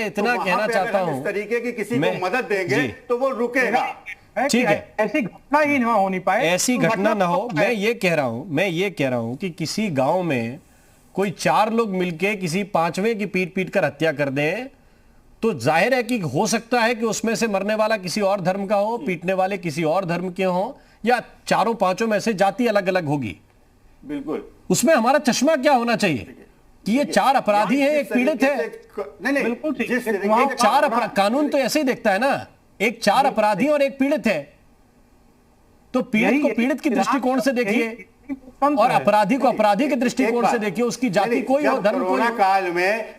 इतना कहना चाहता हूं, इस तरीके की किसी को मदद देंगे तो वो रुकेगा। ठीक है, ऐसी घटना ही ना होनी पाए, ऐसी घटना ना हो। मैं ये कह रहा हूं कि किसी गांव में कोई 4 लोग मिलके किसी 5वें की पीट कर हत्या कर दें तो जाहिर है कि हो सकता है कि उसमें से मरने वाला किसी और धर्म का हो, पीटने वाले किसी और धर्म के हो, या 4-5 में से जाति अलग अलग होगी। बिल्कुल, उसमें हमारा चश्मा क्या होना चाहिए कि ये 4 अपराधी हैं, एक पीड़ित है। बिल्कुल, 4 अपराध, कानून तो ऐसे ही देखता है ना, एक 4 अपराधी और एक पीड़ित है, तो पीड़ित को पीड़ित की दृष्टिकोण से देखिए और अपराधी को अपराधी के दृष्टिकोण से देखिए, उसकी जाति कोई हो, धर्म कोई हो। काल में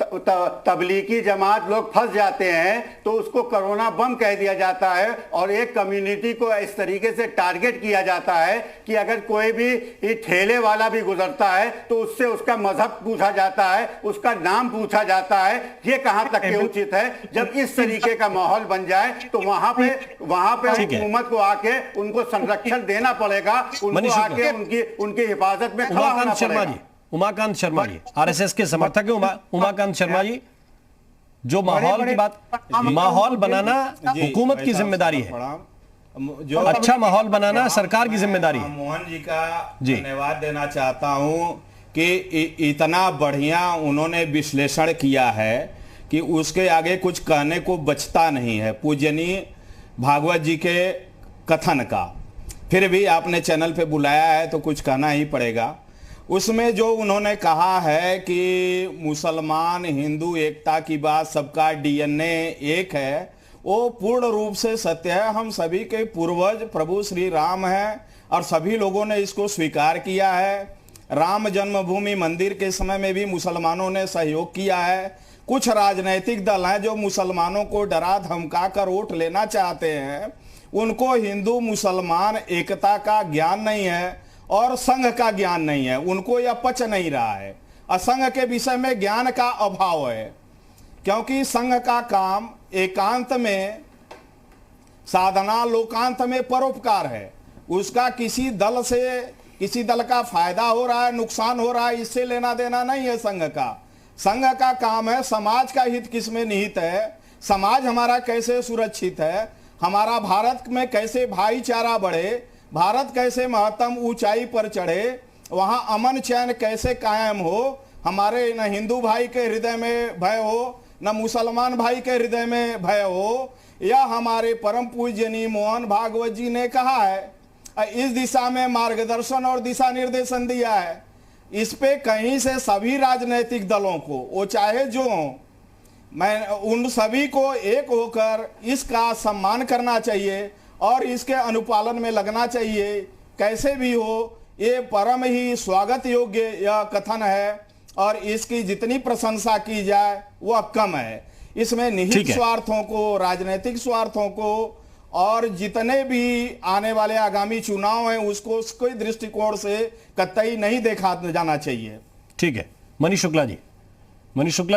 तबलीगी जमात लोग फंस जाते हैं तो उसको कोरोना बम कह दिया जाता है और एक कम्युनिटी को इस तरीके से टारगेट किया जाता है कि अगर कोई भी ठेले वाला भी गुजरता है तो उससे उसका मजहब पूछा जाता है, उसका नाम पूछा जाता है। ये कहां तक के उचित है? जब इस तरीके का माहौल बन जाए तो वहां पे हुकूमत को आके उनको संरक्षण देना पड़ेगा, उनको आके उनकी हिफाजत में खड़ा होना पड़ेगा। उमाकांत शर्मा जी आरएसएस के समर्थक है। उमाकांत शर्मा जी, जो माहौल की बात, माहौल बनाना हुकूमत की जिम्मेदारी है, जो अच्छा माहौल बनाना सरकार की जिम्मेदारी है। मोहन जी का धन्यवाद देना चाहता हूं कि इतना बढ़िया उन्होंने विश्लेषण किया है कि उसके आगे कुछ कहने को बचता नहीं है पूजनीय भागवत जी के कथन का। फिर भी आपने चैनल पे बुलाया है तो कुछ कहना ही पड़ेगा। उसमें जो उन्होंने कहा है कि मुसलमान हिंदू एकता की बात, सबका डीएनए एक है, वो पूर्ण रूप से सत्य है। हम सभी के पूर्वज प्रभु श्री राम हैं और सभी लोगों ने इसको स्वीकार किया है। राम जन्मभूमि मंदिर के समय में भी मुसलमानों ने सहयोग किया है। कुछ राजनैतिक दल हैं जो मुसलमानों को डरा धमका कर वोट लेना चाहते हैं, उनको हिंदू मुसलमान एकता का ज्ञान नहीं है और संघ का ज्ञान नहीं है, उनको यह पच नहीं रहा है। असंघ के विषय में ज्ञान का अभाव है, क्योंकि संघ का काम एकांत में साधना, लोकांत में परोपकार है। उसका किसी दल से, किसी दल का फायदा हो रहा है, नुकसान हो रहा है, इससे लेना देना नहीं है संघ का। संघ का काम है समाज का हित किस में निहित है, समाज हमारा कैसे सुरक्षित है, हमारा भारत में कैसे भाईचारा बढ़े, भारत कैसे महत्तम ऊंचाई पर चढ़े, वहां अमन चैन कैसे कायम हो, हमारे न हिंदू भाई के हृदय में भय हो, न मुसलमान भाई के हृदय में भय हो, यह हमारे परम पूजनीय मोहन भागवत जी ने कहा है। इस दिशा में मार्गदर्शन और दिशा निर्देशन दिया है। इस पे कहीं से सभी राजनीतिक दलों को, वो चाहे जो हो, मैं उन सभी को एक होकर इसका सम्मान करना चाहिए और इसके अनुपालन में लगना चाहिए। कैसे भी हो, ये परम ही स्वागत योग्य यह कथन है और इसकी जितनी प्रशंसा की जाए वह कम है। इसमें निहित स्वार्थों को, राजनीतिक स्वार्थों को और जितने भी आने वाले आगामी चुनाव हैं उसको उसके दृष्टिकोण से कतई नहीं देखा जाना चाहिए। ठीक है, मनीष शुक्ला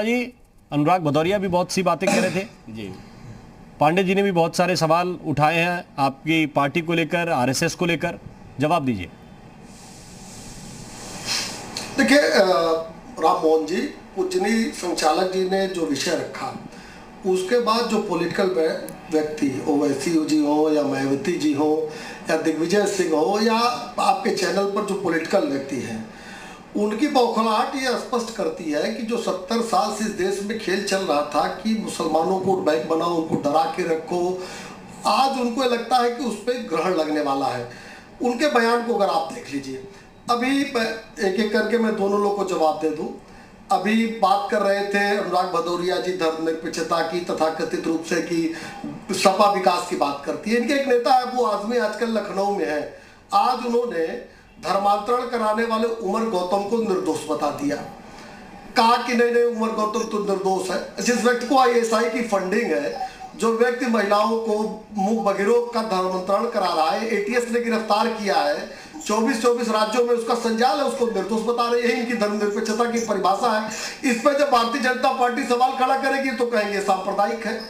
जी, अनुराग भदौरिया भी बहुत सी बातें कह रहे थे जी, पांडे जी ने भी बहुत सारे सवाल उठाए हैं आपकी पार्टी को लेकर, आरएसएस को लेकर, जवाब दीजिए। देखिए राम मोहन जी, पूजनीय संचालक जी ने जो विषय रखा, उसके बाद जो पॉलिटिकल व्यक्ति, ओवैसी जी हो या मायावती जी हो या दिग्विजय सिंह हो या आपके चैनल पर जो पॉलिटिकल व्यक्ति हैं, उनकी बौखलाहट ये स्पष्ट करती है कि जो 70 साल से इस देश में खेल चल रहा था कि मुसलमानों को बैंक बनाओ, उनको डरा के रखो, आज उनको लगता है कि उस पर ग्रहण लगने वाला है। उनके बयान को अगर आप देख लीजिए, अभी एक एक करके मैं दोनों लोग को जवाब दे दूं। अभी बात कर रहे थे अनुराग भदौरिया जी धर्मनिरपेक्षता की, तथाकथित रूप से कि सपा विकास की बात करती है। इनके एक नेता है वो आजमी आजकल लखनऊ में है, आज उन्होंने धर्मांतरण कराने वाले उमर गौतम को निर्दोष बता दिया, कहा कि नहीं नहीं उमर गौतम तो निर्दोष है। जिस व्यक्ति को आईएसआई की फंडिंग है, जो व्यक्ति महिलाओं को मुख बगिरों का धर्मांतरण करा रहा है, एटीएस ने गिरफ्तार किया है, 24 राज्यों में उसका संजाल है, उसको निर्दोष बता रही है। इनकी धर्मनिरपेक्षता की परिभाषा है। इस पर जब भारतीय जनता पार्टी सवाल खड़ा करेगी तो कहेंगे सांप्रदायिक है।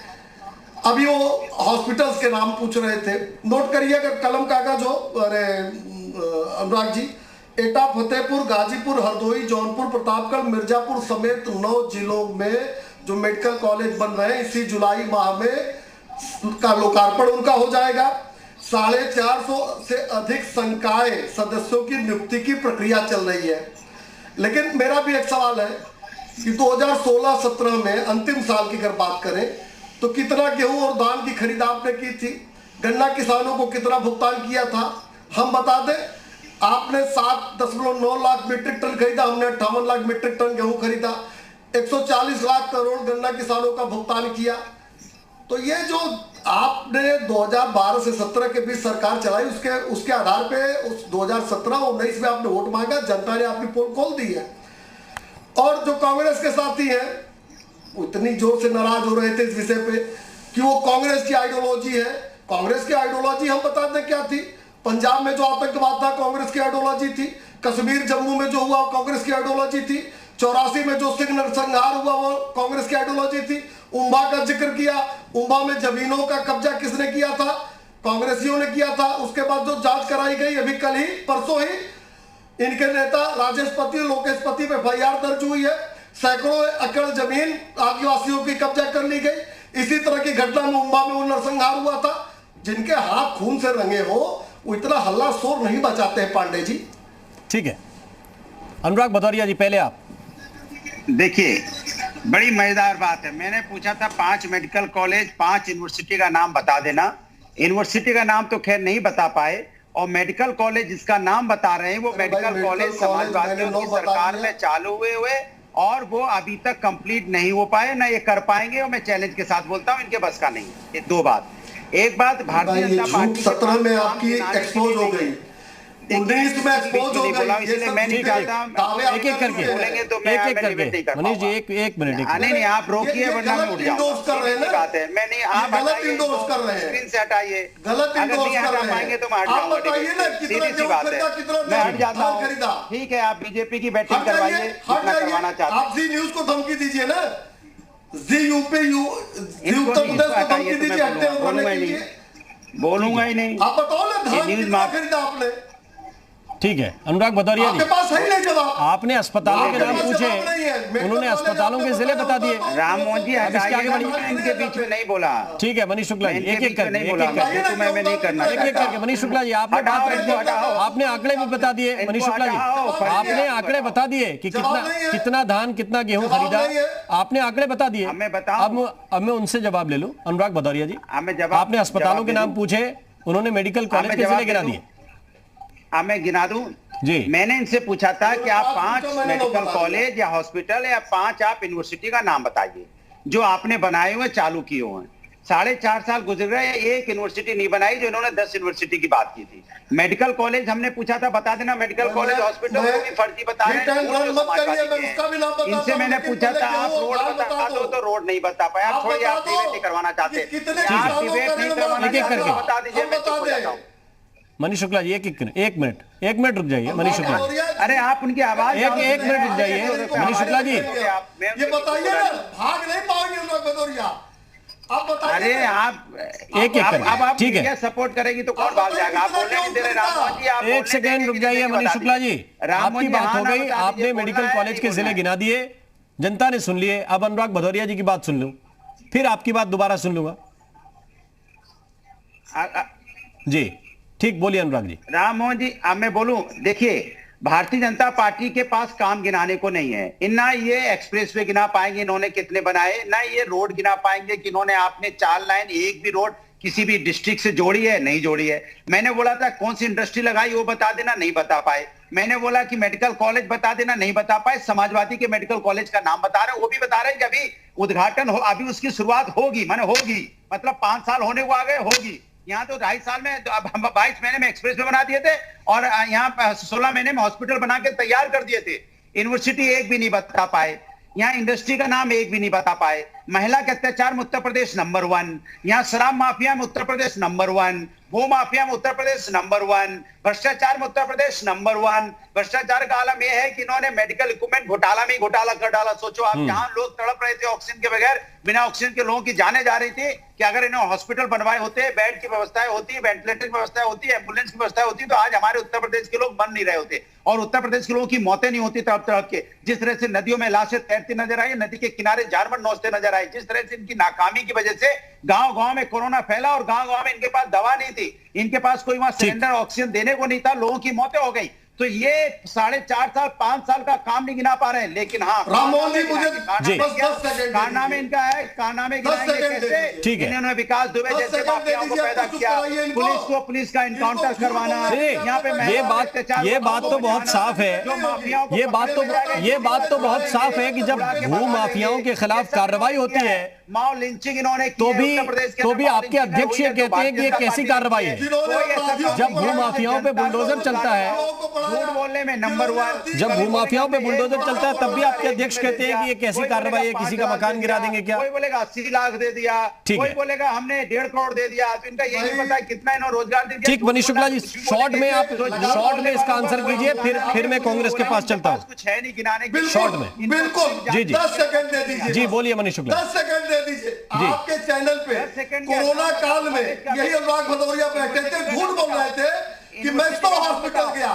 अभी वो हॉस्पिटल्स के नाम पूछ रहे थे, नोट करिए अगर कलम कागज हो। अरे अनुराग जी, एटा, फतेहपुर, गाजीपुर, हरदोई, जौनपुर, प्रतापगढ़, मिर्जापुर समेत 9 जिलों में जो मेडिकल कॉलेज बन रहे हैं, इसी जुलाई माह में का लोकार्पण उनका हो जाएगा। 450 से अधिक संकाय सदस्यों की नियुक्ति की प्रक्रिया चल रही है। लेकिन मेरा भी एक सवाल है कि 2016-17 में अंतिम साल की अगर बात करें तो कितना गेहूं और धान की खरीद आपने की थी? गन्ना किसानों को कितना भुगतान किया था? हम बता दें, आपने 7.9 लाख मीट्रिक टन खरीदा, हमने 58 लाख मीट्रिक टन गेहूं खरीदा, 140 लाख करोड़ गन्ना किसानों का भुगतान किया। तो ये जो आपने 2012 से 17 के बीच सरकार चलाई, उसके आधार पे उस 2017-19 में आपने वोट मांगा, जनता ने आपकी पोल खोल दी है। और जो कांग्रेस के साथी हैं वो इतनी जोर से नाराज हो रहे थे इस विषय पे कि वो कांग्रेस की आइडियोलॉजी है। कांग्रेस की आइडियोलॉजी हम बता दें क्या थी। पंजाब में जो आतंकवाद था कांग्रेस की आइडियोलॉजी थी, कश्मीर जम्मू में जो हुआ कांग्रेस की आइडियोलॉजी थी, 84 में जो सिख नरसंहार हुआ वो कांग्रेस की आइडियोलॉजी थी। उम्बा का जिक्र किया, उम्बा में जमीनों का कब्जा किसने किया था? कांग्रेसियों ने किया था। उसके बाद जो जांच कराई गई, अभी कल ही परसों ही इनके नेता राजेश पति और लोकेश पति पे FIR दर्ज हुई है। सैकड़ों एकड़ जमीन आदिवासियों की कब्जा कर ली गई। इसी तरह की घटना में उम्बा में वो नरसंहार हुआ था। जिनके हाथ खून से रंगे हो वो इतना हल्ला शोर नहीं बचाते हैं पांडे जी। ठीक है, अनुराग भदौरिया जी पहले आप देखिए, बड़ी मजेदार बात है। मैंने पूछा था 5 मेडिकल कॉलेज, 5 यूनिवर्सिटी का नाम बता देना। यूनिवर्सिटी का नाम तो खैर नहीं बता पाए, और मेडिकल कॉलेज जिसका नाम बता रहे हैं वो मेडिकल कॉलेज समाजवादियों की सरकार में चालू हुए और वो अभी तक कंप्लीट नहीं हो पाए, ना ये कर पाएंगे। और मैं चैलेंज के साथ बोलता हूं इनके बस का नहीं। ये 2 बात। एक बात, भारतीय जनता पार्टी 17 में आपकी एक्सपोज हो गई, 19 में एक्सपोज हो गई, इसलिए मैं नहीं चाहता एक एक करके बोलेंगे तो मैं मनीष जी एक मिनट नहीं आप रोकिए वरना मैं उठ जाऊंगा। बात है, मैं नहीं, आप बताइए, स्क्रीन से हटाइए, अगर नहीं हटा पाएंगे तो मैं हट जाऊंगा। सीधी सी बात है, मैं हट जाता हूँ। ठीक है, आप बीजेपी की बैटिंग करवाइए, जितना करवाना चाहते हैं। आप जी न्यूज को धमकी दीजिए ना, जी यूपी उत्तर प्रदेश को धमकी दीजिए, हटने उठवाने के लिए। बोलूंगा ही नहीं। आप बताओ ना, धान कितना खरीदा आपने? ठीक है, अनुराग भदौरिया जी, आपके पास है नहीं जवाब। आपने अस्पतालों के नाम पूछे, उन्होंने अस्पतालों के जिले बता दिए। राम मोहन जी, इनके बीच में नहीं बोला। ठीक है मनीष शुक्ला जी, एक एक करके नहीं बोला, मैं नहीं करना। एक एक करके मनीष शुक्ला जी, आपने बात रख दी, आपने आंकड़े भी बता दिए। मनीष शुक्ला जी, आपने आंकड़े बता दिए कि कितना धान कितना गेहूं खरीदा, आपने आंकड़े बता दिए। अब मैं उनसे जवाब ले लूं। अनुराग भदौरिया जी, आपने अस्पतालों के नाम पूछे, उन्होंने मेडिकल कॉलेज के जिले गिना दिए। मैं गिना दूं जी? मैंने इनसे पूछा था कि आप 5 मेडिकल कॉलेज या हॉस्पिटल या 5 आप यूनिवर्सिटी का नाम बताइए जो आपने बनाए हुए, चालू किए हुए हैं। 4.5 साल गुजर गए, एक यूनिवर्सिटी नहीं बनाई जो इन्होंने 10 यूनिवर्सिटी की बात की थी। मेडिकल कॉलेज हमने पूछा था, बता देना मेडिकल कॉलेज हॉस्पिटल को भी फर्जी बता रहे हैं। इनसे मैंने पूछा था आप रोड बता दो, तो रोड नहीं बता पाया। आप छोड़िए, आप डिबेट नहीं करवाना चाहते, आप डिबेट नहीं करवाना चाहते, बता दीजिए, मैं चुप हो जाता हूं। मनीष शुक्ला जी, एक मिनट रुक जाइए मनीष शुक्ला जी। अरे आप उनकी आवाज एक मिनट रुक जाइए मनीष शुक्ला जी। ये बताइए ना, भाग नहीं पाओगे अनुराग भदौरिया, आप बताइए। अरे आप अब आप ठीक है सपोर्ट करेगी तो कौन भाग जाएगा? आप बोलने नहीं दे रहे राम मोहन जी। आप एक सेकेंड रुक जाइए मनीष शुक्ला जी, आपकी बात हो गई, आपने मेडिकल कॉलेज के जिले गिना दिए, जनता ने सुन लिए, अब अनुराग भदौरिया जी की बात सुन लूं, फिर आपकी बात दोबारा सुन लूंगा। जी ठीक, बोलिए अनुराग जी। राम मोहन जी, अब मैं बोलूं, देखिए भारतीय जनता पार्टी के पास काम गिनाने को नहीं है। ना ये एक्सप्रेसवे गिना पाएंगे इन्होंने कितने बनाए, ना ये रोड गिना पाएंगे कि इन्होंने आपने 4 लाइन एक भी रोड किसी भी डिस्ट्रिक्ट से जोड़ी है, नहीं जोड़ी है। मैंने बोला था कौन सी इंडस्ट्री लगाई वो बता देना, नहीं बता पाए। मैंने बोला कि मेडिकल कॉलेज बता देना, नहीं बता पाए। समाजवादी के मेडिकल कॉलेज का नाम बता रहे हैं, वो भी बता रहे हैं कि अभी उद्घाटन हो, अभी उसकी शुरुआत होगी, माने होगी, मतलब 5 साल होने को आ गए, होगी। यहाँ तो 2.5 साल में, अब हम 22 महीने में एक्सप्रेस वे बना दिए थे और यहाँ 16 महीने में हॉस्पिटल बना के तैयार कर दिए थे। यूनिवर्सिटी एक भी नहीं बता पाए, यहाँ इंडस्ट्री का नाम एक भी नहीं बता पाए। महिला के अत्याचार में उत्तर प्रदेश नंबर 1, यहाँ शराब माफिया में उत्तर प्रदेश नंबर 1, भू माफिया में उत्तर प्रदेश नंबर 1, भ्रष्टाचार में उत्तर प्रदेश नंबर 1। भ्रष्टाचार का आलम यह है कि इन्होंने मेडिकल इक्विपमेंट घोटाला में घोटाला कर डाला। सोचो आप, जहां लोग तड़प रहे थे ऑक्सीजन के बगैर, बिना ऑक्सीजन के लोगों की जाने जा रही थी, कि अगर इन्होंने हॉस्पिटल बनवाए होते, बेड की व्यवस्थाएं होती, वेंटिलेटर की व्यवस्थाएं होती, एम्बुलेंस की व्यवस्था होती, तो आज हमारे उत्तर प्रदेश के लोग बन नहीं रहे होते और उत्तर प्रदेश के लोगों की मौतें नहीं होती तड़प तड़प के। जिस तरह से नदियों में लाशें तैरती नजर आई, नदी के किनारे जानवर नौचते नजर आए, जिस तरह से इनकी नाकामी की वजह से गांव-गांव में कोरोना फैला और गांव-गांव में इनके पास दवा नहीं थी, इनके पास कोई वहां सिलेंडर ऑक्सीजन देने को नहीं था, लोगों की मौतें हो गई। तो ये 4.5 साल 5 साल का काम नहीं गिना पा रहे हैं। लेकिन हाँ, राममोहन जी मुझे कारनामे इनका है, कारनामे कैसे इन्होंने विकास दुबे जैसे माफियाओं को पैदा किया, पुलिस को पुलिस का इनकाउंटर करवाना, यहाँ पे ये बात तो बहुत साफ है, ये बात तो बहुत साफ है कि जब भू माफियाओं के खिलाफ कार्रवाई होती है माओ लिंचिंग इन्होंने तो भी आपके अध्यक्ष ये कहते हैं कि ये कैसी कार्रवाई है? जब भूमाफियाओं पे बुलडोजर चलता है, झूठ बोलने में नंबर 1, जब भूमाफियाओं पे बुलडोजर चलता है, तब भी आपके अध्यक्ष कहते हैं कि ये कैसी कार्रवाई है, किसी का मकान गिरा देंगे क्या? कोई बोलेगा 80 लाख दे दिया, कोई बोलेगा हमने 1.5 करोड़ दे दिया, तो इनका ये नहीं पता कितना इन्होंने रोजगार दे दिया। ठीक, मनीष शुक्ला जी शॉर्ट में आप शॉर्ट में इसका आंसर कीजिए, फिर मैं कांग्रेस के पास चलता हूँ। कुछ है नहीं गिनाने के, शॉर्ट में बिल्कुल। जी 10 सेकंड दे दीजिए। जी बोलिए मनीष शुक्ला। 10 सेकंड दे दीजिए। आपके चैनल पे कोरोना काल में यही अनुराग भदौरिया बैठे थे, झूठ बोल रहे थे कि मैं 100 हॉस्पिटल गया।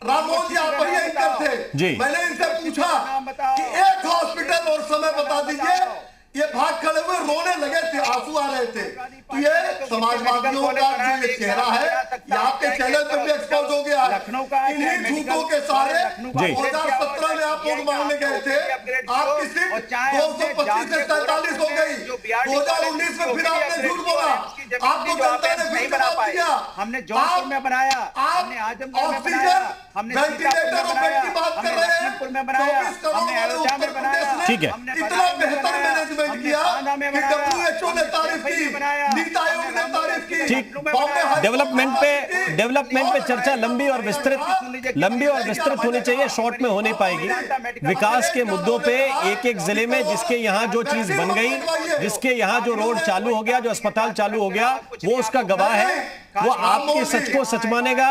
राममोहन जी आप वही एंकर थे, मैंने इनसे पूछा कि एक हॉस्पिटल और समय बता दीजिए, ये भाग खड़े हुए रोने लगे थे, आंसू आ रहे थे। तो ये समाजवादियों का जो ये चेहरा है, ये आपके चैनल पर भी एक्सपोज हो गया है। इन्हीं झूठों के सहारे 2017 में आप वोट मांगने गए थे, आपकी सीट 225 से 47 हो गई। 2019 में फिर आपने झूठ बोला, आपको जनता ने फिर जवाब दिया। हमने जौनपुर में बनाया, हमने आजमगढ़ में बनाया, हमने वेंटिलेटर और बेड की बात कर रहे हैं, 24 करोड़ अयोध्या में बनाया। ठीक है, इतना बेहतर मैनेजमेंट किया कि WHO ने तारीफ की, नीति आयोग ने तारीफ की। ठीक, डेवलपमेंट पे चर्चा लंबी और विस्तृत होनी चाहिए, शॉर्ट में हो नहीं पाएगी। विकास के मुद्दों पे एक एक जिले में जिसके यहाँ जो चीज बन गई, जिसके यहाँ जो रोड चालू हो गया, जो अस्पताल चालू हो गया, वो उसका गवाह है। वो आपके सच को सच मानेगा,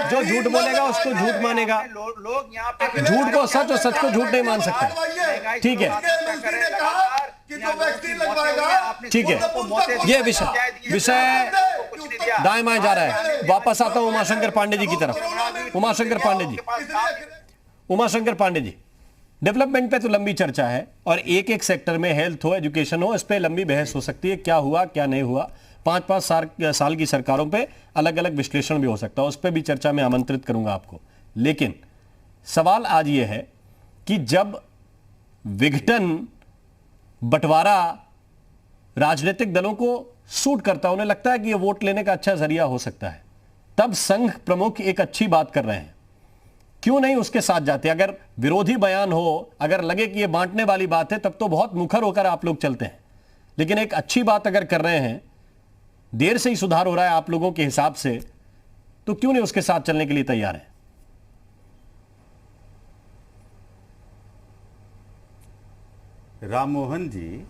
जो झूठ बोलेगा उसको झूठ मानेगा। झूठ को सच और सच को झूठ नहीं मान सकता। ठीक है, ठीक है, ये विषय दाएं बाएं जा रहा है। वापस आता हूं उमाशंकर पांडे जी की तरफ। उमाशंकर पांडे जी, डेवलपमेंट पे तो लंबी चर्चा है और एक एक सेक्टर में, हेल्थ हो, एजुकेशन हो, इस पे लंबी बहस हो सकती है, क्या हुआ क्या नहीं हुआ। 5-5 साल की सरकारों पे अलग अलग विश्लेषण भी हो सकता है, उस पर भी चर्चा में आमंत्रित करूंगा आपको। लेकिन सवाल आज ये है कि जब विघटन, बंटवारा राजनीतिक दलों को सूट करता है, उन्हें लगता है कि ये वोट लेने का अच्छा जरिया हो सकता है, तब संघ प्रमुख एक अच्छी बात कर रहे हैं, क्यों नहीं उसके साथ जाते? अगर विरोधी बयान हो, अगर लगे कि ये बांटने वाली बात है, तब तो बहुत मुखर होकर आप लोग चलते हैं। लेकिन एक अच्छी बात अगर कर रहे हैं, देर से ही सुधार हो रहा है आप लोगों के हिसाब से, तो क्यों नहीं उसके साथ चलने के लिए तैयार है? राममोहन जी,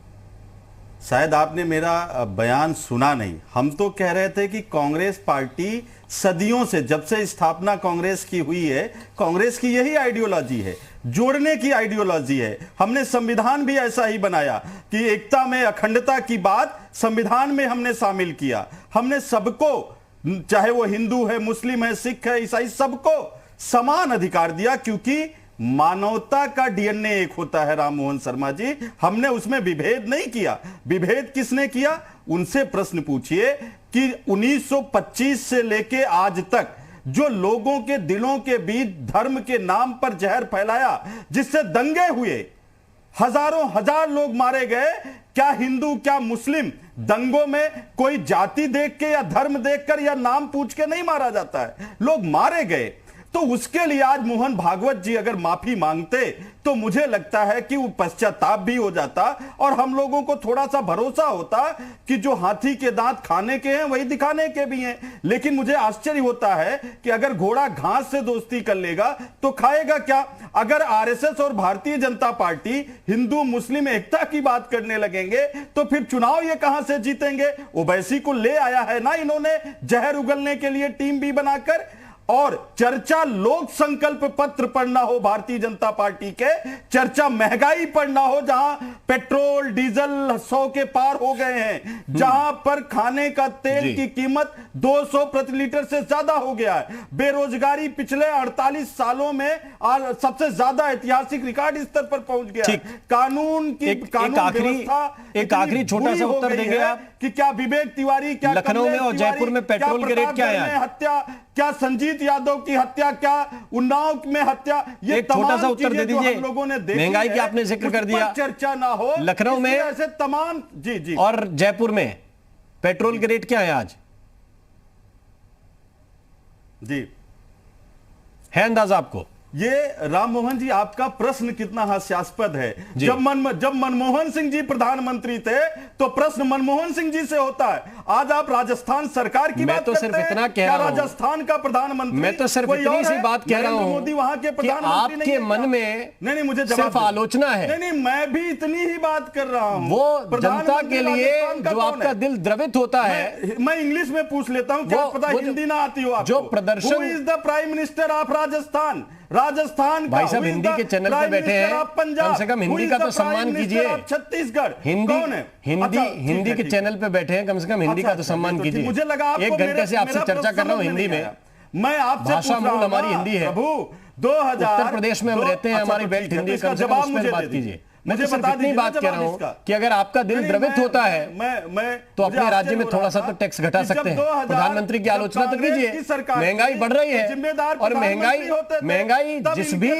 शायद आपने मेरा बयान सुना नहीं। हम तो कह रहे थे कि कांग्रेस पार्टी सदियों से, जब से स्थापना कांग्रेस की हुई है, कांग्रेस की यही आइडियोलॉजी है, जोड़ने की आइडियोलॉजी है। हमने संविधान भी ऐसा ही बनाया कि एकता में अखंडता की बात संविधान में हमने शामिल किया। हमने सबको, चाहे वो हिंदू है, मुस्लिम है, सिख है, ईसाई, सबको समान अधिकार दिया, क्योंकि मानवता का डीएनए एक होता है राम मोहन शर्मा जी। हमने उसमें विभेद नहीं किया। विभेद किसने किया? उनसे प्रश्न पूछिए कि 1925 से लेके आज तक जो लोगों के दिलों के बीच धर्म के नाम पर जहर फैलाया, जिससे दंगे हुए, हजारों हजार लोग मारे गए, क्या हिंदू क्या मुस्लिम, दंगों में कोई जाति देख के या धर्म देखकर या नाम पूछ के नहीं मारा जाता है, लोग मारे गए। तो उसके लिए आज मोहन भागवत जी अगर माफी मांगते तो मुझे लगता है कि वो पश्चाताप भी हो जाता और हम लोगों को थोड़ा सा भरोसा होता कि जो हाथी के दांत खाने के हैं वही दिखाने के भी हैं। लेकिन मुझे आश्चर्य होता है कि अगर घोड़ा घास से दोस्ती कर लेगा तो खाएगा क्या? अगर आरएसएस और भारतीय जनता पार्टी हिंदू मुस्लिम एकता की बात करने लगेंगे तो फिर चुनाव ये कहां से जीतेंगे? ओवैसी को ले आया है ना इन्होंने जहर उगलने के लिए टीम भी बनाकर। और चर्चा लोक संकल्प पत्र पर ना हो भारतीय जनता पार्टी के, चर्चा महंगाई पर ना हो, जहां पेट्रोल डीजल 100 के पार हो गए हैं, जहां पर खाने का तेल की कीमत 200 प्रति लीटर से ज्यादा हो गया है, बेरोजगारी पिछले 48 सालों में सबसे ज्यादा ऐतिहासिक रिकॉर्ड स्तर पर पहुंच गया है, कानून की एक आखिरी छोटा सा उत्तर देंगे आप कि क्या विवेक तिवारी, क्या लखनऊ में और जयपुर में पेट्रोल के रेट क्या है, हत्या क्या, संजीत यादव की हत्या क्या, उन्नाव में हत्या, ये एक छोटा सा उत्तर दे दीजिए। हम लोगों ने महंगाई की आपने जिक्र कर दिया, चर्चा ना हो लखनऊ में ऐसे तमाम जी और जयपुर में पेट्रोल के रेट क्या है आज? जी है अंदाजा आपको? ये राम मोहन जी आपका प्रश्न कितना हास्यास्पद है। जब मनमोहन सिंह जी प्रधानमंत्री थे तो प्रश्न मनमोहन सिंह जी से होता है। आज आप राजस्थान सरकार की बात करते हैं। मैं तो सिर्फ इतना कह रहा हूं, राजस्थान का प्रधानमंत्री, मैं तो सिर्फ इतनी सी बात कह रहा हूं, मोदी वहां के प्रधानमंत्री आपके मन में नहीं मुझे सिर्फ आलोचना है। नहीं मैं भी इतनी ही बात कर रहा हूं। वो जनता के लिए जो आपका दिल द्रवित होता है। मैं इंग्लिश में पूछ लेता हूं, क्या पता हिंदी ना आती हो आपको? जो प्रदर्शन, who is the prime minister of Rajasthan? Rajasthan भाई साहब हिंदी के चैनल पे बैठे हैं, कम से कम हिंदी का तो सम्मान कीजिए। छत्तीसगढ़ हिंदी के चैनल पे बैठे हैं, कम से कम हिंदी का तो सम्मान कीजिए। मुझे लगा 1 घंटे से आपसे चर्चा कर रहा हूं हिंदी में। मैं आपसे भाषा मूल हमारी हिंदी है। उत्तर प्रदेश में हम रहते हैं, हमारी बेल्ट हिंदी, कम से कम उसमें बात कीजिए। मुझे सिर्फ इतनी बात कह रहा हूं कि अगर आपका दिल द्रवित होता है तो अपने राज्य में थोड़ा सा तो टैक्स घटा सकते हैं। प्रधानमंत्री की आलोचना तो कीजिए। महंगाई बढ़ रही है और महंगाई जिस भी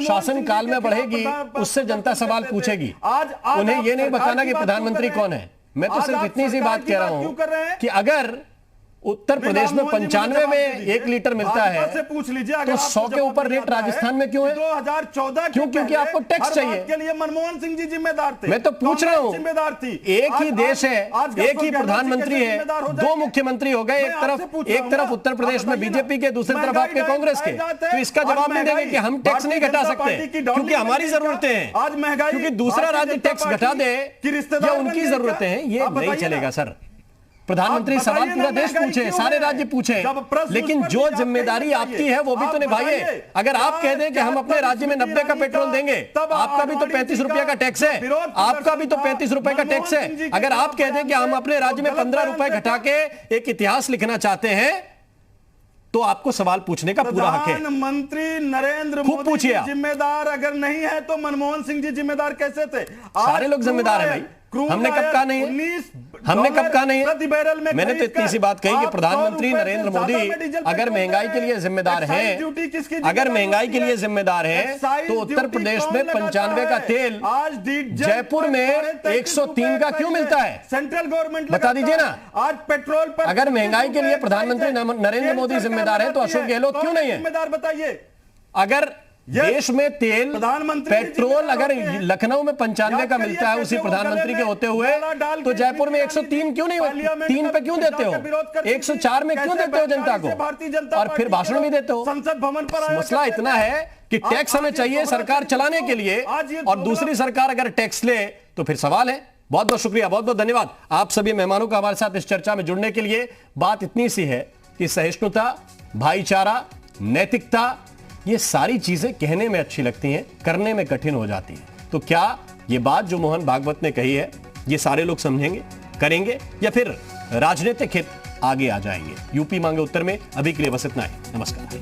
शासन काल में बढ़ेगी उससे जनता सवाल पूछेगी। उन्हें यह नहीं बताना कि प्रधानमंत्री कौन है। मैं तो सिर्फ इतनी सी बात कह रहा हूं कि अगर उत्तर प्रदेश में 95 में 1 लीटर मिलता है से पूछ लीजिए तो 100 के ऊपर रेट राजस्थान में क्यों है? 2014 क्यों? क्योंकि आपको टैक्स चाहिए। के लिए मनमोहन सिंह जी जिम्मेदार थे। मैं तो पूछ रहा हूं, जिम्मेदार थी। एक ही देश है, एक ही प्रधानमंत्री है, 2 मुख्यमंत्री हो गए। एक तरफ उत्तर प्रदेश में बीजेपी के, दूसरी तरफ आपके कांग्रेस के। तो इसका जवाब नहीं देंगे कि हम टैक्स नहीं घटा सकते क्योंकि हमारी जरूरतें हैं। आज महंगाई, क्योंकि दूसरा राज्य टैक्स घटा दे या उनकी जरूरतें हैं, ये नहीं चलेगा सर। प्रधानमंत्री सवाल पूरा देश पूछे, सारे राज्य पूछे, लेकिन जो जिम्मेदारी आपकी है वो भी तो निभाइए। अगर आप कह दें कि हम अपने राज्य में 90 का पेट्रोल देंगे, आपका भी तो 35 रुपए का टैक्स है, आपका भी तो 35 रुपए का टैक्स है। अगर आप कह दें कि हम अपने राज्य में 15 रुपए घटा के एक इतिहास लिखना चाहते हैं तो आपको सवाल पूछने का पूरा हक है। प्रधानमंत्री नरेंद्र मोदी जिम्मेदार अगर नहीं है तो मनमोहन सिंह जी जिम्मेदार कैसे थे? सारे लोग जिम्मेदार हैं भाई। हमने कब कहा नहीं है? हमने कब कहा नहीं है? मैंने तो इतनी सी बात कही कि प्रधानमंत्री नरेंद्र मोदी अगर महंगाई के लिए जिम्मेदार हैं, अगर महंगाई के लिए जिम्मेदार हैं तो उत्तर प्रदेश में 95 का तेल जयपुर में 103 का क्यों मिलता है? सेंट्रल गवर्नमेंट बता दीजिए ना। आज पेट्रोल पर अगर महंगाई के लिए प्रधानमंत्री नरेंद्र मोदी जिम्मेदार है तो अशोक गहलोत क्यों नहीं है जिम्मेदार? बताइए। अगर देश में तेल, पेट्रोल अगर लखनऊ में 95 का मिलता है उसी प्रधानमंत्री के होते हुए, तो जयपुर में 103 क्यों नहीं? 3 पे क्यों देते हो? 104 में क्यों देते हो जनता को? और फिर भाषण भी देते हो। संसद भवन पर मसला इतना है कि टैक्स हमें चाहिए सरकार चलाने के लिए, और दूसरी सरकार अगर टैक्स ले तो फिर सवाल है बहुत बहुत शुक्रिया, बहुत बहुत धन्यवाद आप सभी मेहमानों का हमारे साथ इस चर्चा में जुड़ने के लिए। बात इतनी सी है कि सहिष्णुता, भाईचारा, नैतिकता, ये सारी चीजें कहने में अच्छी लगती हैं, करने में कठिन हो जाती हैं। तो क्या ये बात जो मोहन भागवत ने कही है ये सारे लोग समझेंगे, करेंगे, या फिर राजनीतिक हित आगे आ जाएंगे? यूपी मांगे उत्तर में अभी के लिए बस इतना ही। नमस्कार।